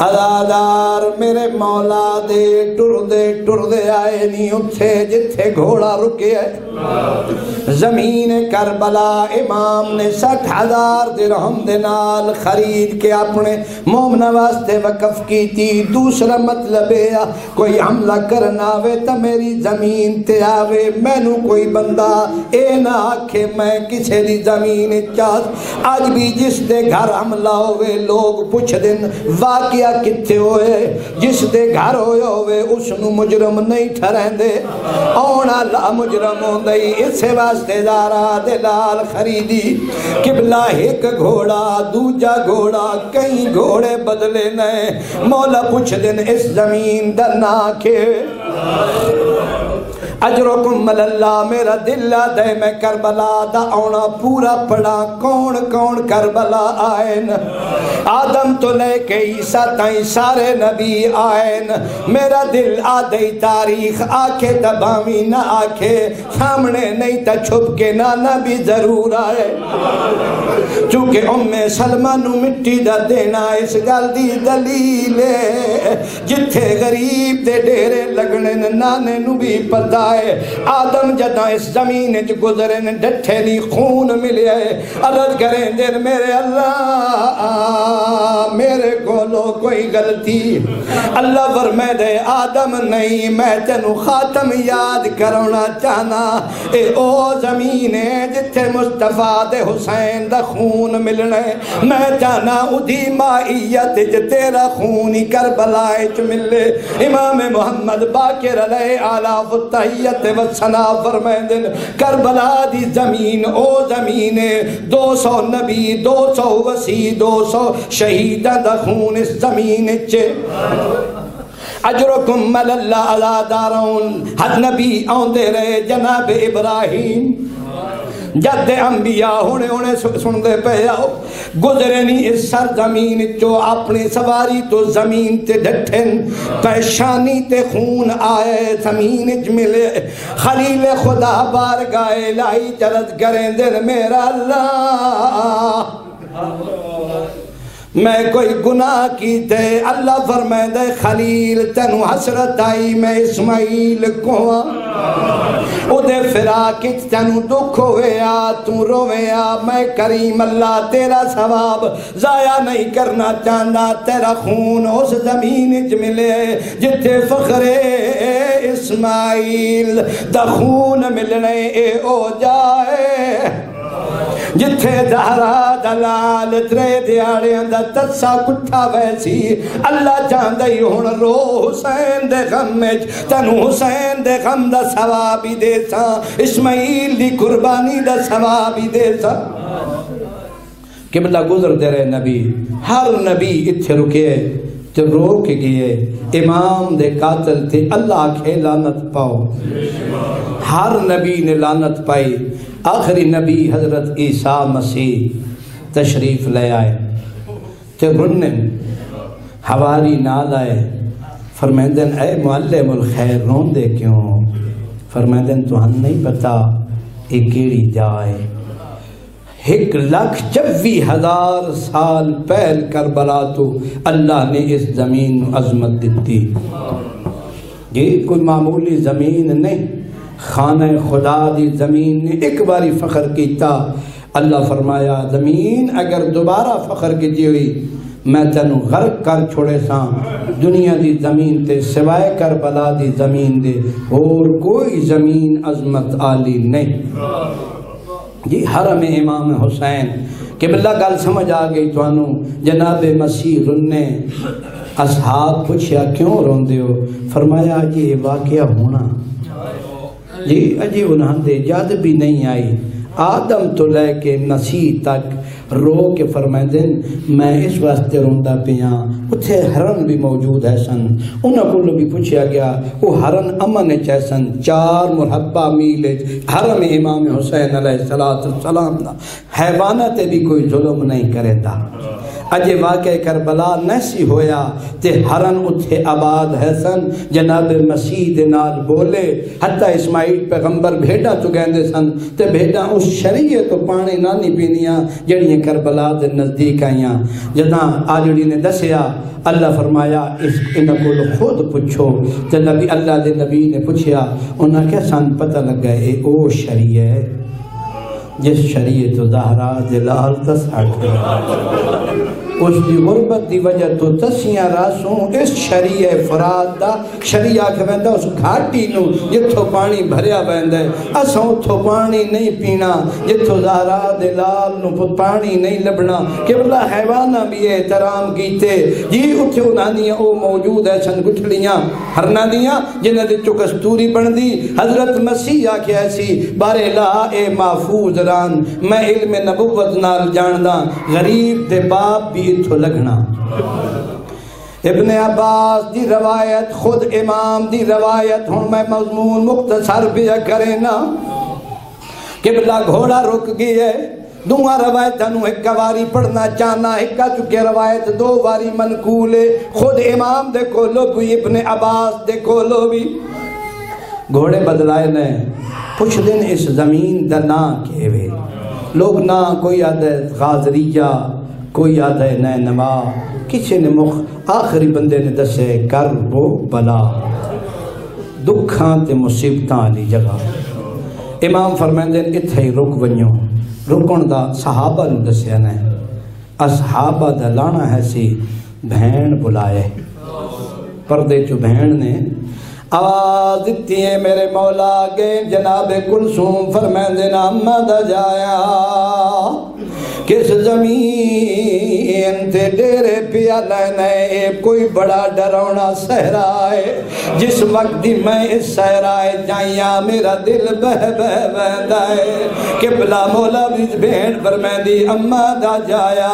عزادار میرے مولا دے ٹر دے آئے نہیں اتھے جتھے گھوڑا رکے ہے. زمین کربلا امام نے 60,000 درہم دے نال خرید کے اپنے مومنہ واسطے وقف کی تھی. دوسرا مطلب ہے کوئی حملہ کرنا آوے تا میری زمین تے آوے. میں نو کوئی بندہ اے نہ آکھے میں کسے دی زمین چاہت. آج بھی جس دے گھر حملہ ہوئے لوگ پوچھ دن واقعہ کتے ہوئے، جس دے گھر ہوئے ہوئے اس نو مجرم نہیں ٹھرین دے. اونا لا مجرم ہوں دئی اسے واسطے دارا دلال خریدی. قبلہ ایک گھوڑا دوجا گھوڑا کئی گھوڑے بدلے نئے. مولا پوچھ دن اس زمین در ناکے اجرکم اللہ. میرا دل دے میں کربلا دا اونا پورا پڑا. کون کون کربلا آئین؟ آدم تو لے کے عیسیٰ تائیں سارے نبی آئین. میرا دل آدھئی تاریخ آکھے دبامی نہ آکھے سامنے نہیں تا چھپ کے نہ نبی ضرور آئے. چونکہ سلمہ نو مٹی دا دینا اس گل دی دلیل جتھے غریب دے ڈیرے لگنے نانے نو بھی پتہ. آدم جدہ اس زمین چ گزرے ڈٹھے نہیں خون ملے. عرض کریں دن میرے اللہ میرے کولو کوئی غلطی. اللہ فرمائے دے آدم نہیں میں تینو خاتم یاد کرونا چاہنا. اے او زمین ہے جتھے مصطفیٰ دے حسین دا خون ملنے. میں چاہنا ادھی مائیت جو تیرا خونی کربلائے چ ملے. امام محمد باقر علیہ آلہ فتحیت و ثنا فرمائے دن کربلا دی زمین او زمین 200 نبی 200 وسیع 200 شہیدہ دا خون اس زمین چے. اجرکم اللہ عزادارون. حد نبی آن دے رہے جناب ابراہیم جد انبیاء ہونے سن دے پہ آؤ گزرے نہیں اس سرزمین جو اپنی سواری تو زمین تے ڈٹھن پیشانی تے خون آئے زمین چ ملے. خلیل خدا بار گائے لائی چرد کریں دن میرا اللہ میں کوئی گناہ کی تے. اللہ فرمائے دے خلیل تینو حسرت آئی میں اسماعیل کو او دے فراقت تینو دکھ ہویا تو رویا. میں کریم اللہ تیرا ثواب ضائع نہیں کرنا چاہنا. تیرا خون اس زمین چ ملے جتھے فخر اسماعیل دا خون ملنے اے او جائے. جتھے زہرا دلال ترے دیاڑیاں دا ترسا کٹھا ویسی اللہ چاہندے ہن رو حسین دے غم وچ تینوں حسین دے غم دا ثواب ہی دے سا اسماعیل دی قربانی دا ثواب ہی دے سا قبلہ گزر دے رہے نبی ہر نبی اتھے رکے تو رو کے گئے امام دے قاتل تھے اللہ کے لعنت پاؤ ہر نبی نے لعنت پائی آخری نبی حضرت عیسیٰ مسیح تشریف لے آئے تو رنن حواری نال آئے فرمیندن اے معلم الخیر رون دے کیوں فرمیندن تو ہم نہیں پتا ایک کیڑی جائے 1,24,000 سال پہل کربلا تو اللہ نے اس زمین عظمت دیتی یہ کوئی معمولی زمین نہیں خانہ خدا دی زمین نے ایک باری فخر کیتا اللہ فرمایا زمین اگر دوبارہ فخر کیتی ہوئی میں تینوں غرق کر چھوڑے ساں دنیا دی زمین تے سوائے کربلا دی زمین دے اور کوئی زمین عظمت عالی نہیں جی حرم امام حسین قبلہ گل سمجھ آ گئی تو جناب مسیح رنے اصحاب پوچھیا کیوں روندے ہو فرمایا یہ واقعہ ہونا جی اجی انہاں دے جاد بھی نہیں آئی آدم تو لے کے مسیح تک رو کے فرمائدن میں اس واسطے روندہ پیاں اتھے ہرن بھی موجود ہے سن انہاں کو بھی پوچھا گیا وہ ہرن امن چیسن 4 مرحبہ میل حرم امام حسین علیہ السلام دا حیوانات بھی کوئی ظلم نہیں کرے دا اجے واقع کربلا نیسی ہویا تے ہرن اتھے آباد ہے سن جناب مسیح دے نال بولے حتی اسماعیل پیغمبر بھیڑا تو گیندے سن تے بھیڑا اس شریعے تو پانے نہ نہیں پینیاں جڑیاں کربلا دے نزدیک آئیاں جداں آجڑی نے دسیا اللہ فرمایا انہاں کو خود پوچھو تے نبی اللہ دے نبی نے پوچھیا انہاں کیا سن پتہ لگا ہے او شریعہ ہے جس شریعت و زہرا دلال تساٹھ اس دی غربت دی وجہ تو تسیاں راسوں اس شریع فراد دا شریعہ کے بندہ اس گھاٹی نو جتھو پانی بھریا بندہ اساں اتھو پانی نہیں پینا جتھو زہرا دلال نو پانی نہیں لبنا کہ بلا حیوانہ بھی احترام کیتے جی اتھے انہاں دیاں او موجود ہے سن گٹھڑیاں ہرنا دیاں جنہ دے چو کستوری بن دی حضرت مسیح آکے ایسی بارے لا اے محفوظ ران میں علم نبوت نال جانداں غریب دے باپ بھی اتھو لگنا ابن عباس دی روایت خود امام دی روایت ہوں میں مضمون مختصر بھی کرے نا قبلہ گھوڑا رک گئی ہے دعا روایت انہوں ایک واری پڑھنا چاہنا ایک چکے روایت 2 واری منقول ہے خود امام دے کولو بھی ابن عباس دے کولو بھی گھوڑے بدلائے نے کچھ دن اس زمین دا نا کہوے لوگ نا کوئی آدھے غازریہ کوئی آدھے نینوا کسی نے آخری بندے نے دسے کرب و بلا دکھاں تے مصیبتاں علی جگہ امام فرمائندے اتھے ہی رک ونیو رکن دا صحابہ نے دسیا نے اصحابہ دا لانا ہے سی بہن بلائے پردے چو بہن نے آواز دیتی ہے میرے مولا کے جناب کلثوم فرمائندے نامہ دا جایا کس زمین تے ڈیرے پیا لینے کوئی بڑا ڈرونا صحرا ہے جس وقت دی میں اس صحرا جائیاں میرا دل بہ بہ بہندا ہے قبلہ مولا بھی بہن فرمیندی اما دا جایا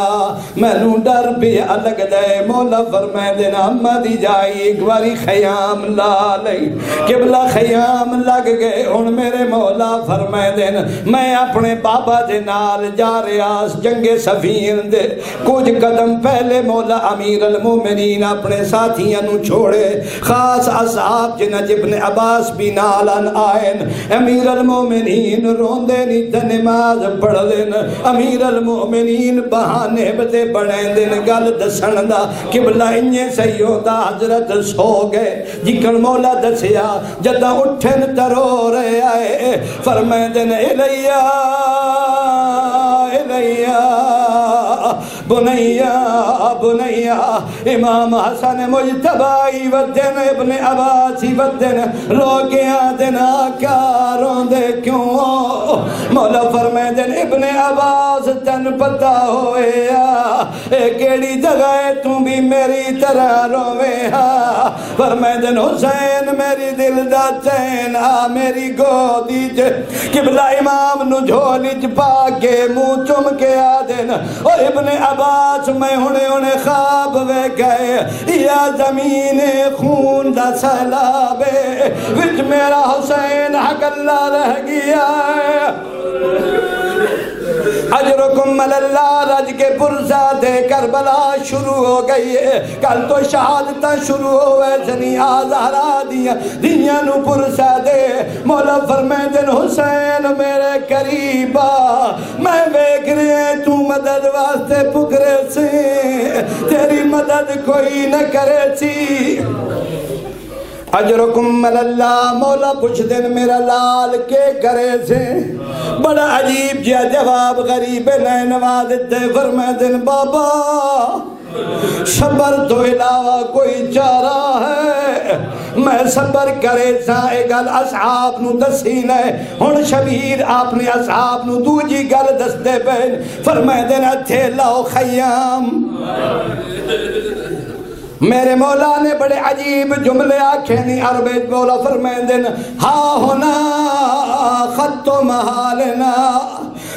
میں نو ڈر پیا لگ دے مولا فرمیندے نا اما دی جائی ایک باری خیام لا لئی قبلہ خیام لگ گئے ان میرے مولا فرمیندے میں اپنے بابا دے نال جا ریاس جنگ سفین دے کچھ قدم پہلے مولا امیر المومنین اپنے ساتھیاں نو چھوڑے خاص اصحاب جنہ ابن عباس بھی نالن آئین امیر المومنین روندے نیت نماز پڑھ دین امیر المومنین بہانے بدے بڑھیں دین گل دسن دا قبلہ انجے سیودہ حضرت سو گئے جکن مولا دسیا جدہ اٹھن ترو رہے آئے فرمائیں دین الیہ بنیا بنیا امام حسن مجتبائی ودن ابن عباسی ودن لوگیاں دن آقا روندے کیوں مولا فرمائے دن ابن عباس تن پتہ ہویا اے کیڑی جگہ ہے تم بھی میری طرح روے ہاں فرمائے دن حسین میری دل دا چین آ میری گودی جے قبلہ امام نو جھولی چپا کے منہ چم کے آدن اور ابن عباس میں ہونے خواب وے گئے یا زمین خون دا سیلابے وچ میرا حسین حق اللہ رہ گیا اجرکم اللہ رج کے پرزا دے کربلا شروع ہو گئی ہے کل تو شہادتہ شروع ہوئے سنی آزہرا دیا دنیا نو پرزا دے مولا فرمائے دن حسین میرے قریبا میں بیک رہے تو مدد واسطے پکرے سے تیری مدد کوئی نہ کرے سی اجرکم اللہ مولا پوچھ دن میرا لال کے کرے سے بڑا عجیب جا جواب غریب نے نواز دے فرمائے دن بابا صبر تو علاوہ کوئی چارہ ہے میں صبر کرے سا ایک گل اصحاب نو دسین ہے ہن شبیر آپ نے اصحاب نو دوجی گل دس دے بین فرمائے دن اتھے لاؤ خیام میرے مولا نے بڑے عجیب جملے آکھے نہیں عربی مولا فرمائے دن ہاں ہونا خط و محالنا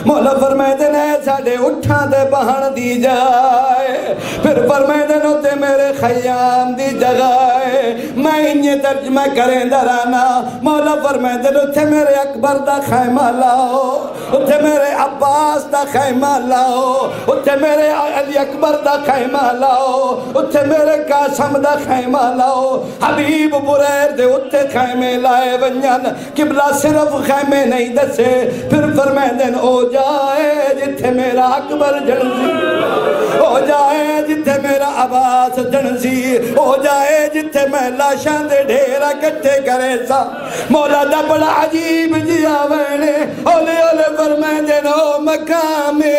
مولا فرمائے دن ایسا دے اٹھا دے بہن دی جائے پھر فرمائے دن ہوتے میرے خیام دی جگائے میں انہیں ترجمہ کریں درانا مولا فرمائے دن ہوتے میرے اکبر دا خیمہ لاؤ ہوتے میرے عباس دا خیمہ لاؤ ہوتے میرے علی اکبر دا خیمہ لاؤ ہوتے میرے قاسم دا خیمہ لاؤ حبیب بریر دے ہوتے خیمے لائے ونجن قبلہ صرف خیمے نہیں دسے پھر فرمائے دن او جائے جتھے میرا اکبر جنزی ہو جائے جتھے میرا عباس جنزی ہو جائے جتھے میں لاشان دے ڈھیرہ کٹھے کرے سا مولا دا بڑا عجیب جیا وینے اولے اولے فرمائے دنو مقامے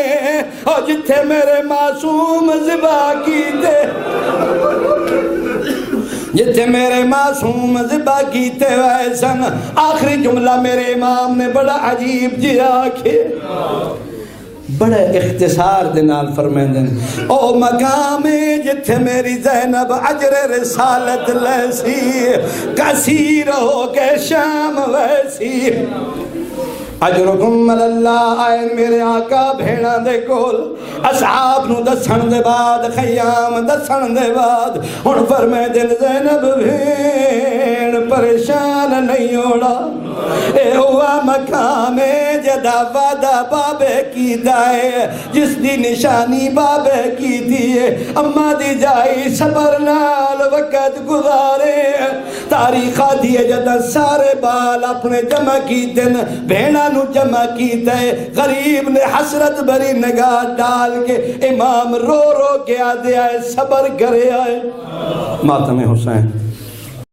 اور جتھے میرے معصوم ذبح کی دے جتھے میرے معصوم ذبح کیتے ویسن آخری جملہ میرے امام نے بڑا عجیب جیا آکھے بڑے اختصار دنال فرمیندن او مقامی جتھے میری زینب عجر رسالت لیسی کثیر ہو کے شام ویسی اجرکم اللہ آئین میرے آقا بھیڑا دے کول اصحاب نو دسن دے بعد خیام دسن دے بعد ہن فرمائے دل زینب بھیڑ پریشان نہیں ہوڑا اے ہوا مقام جدا وعدہ بابے کی دائے جس دی نشانی بابے کی دیئے اما دی جائی صبر نال وقت گزارے تاریخہ دیئے جدا سارے بال اپنے جمع کی دن بھیڑا نو جمع کیتا ہے غریب نے حسرت بری نگاہ ڈال کے امام رو رو کے آدھے آئے صبر کرے آئے ماتم حسین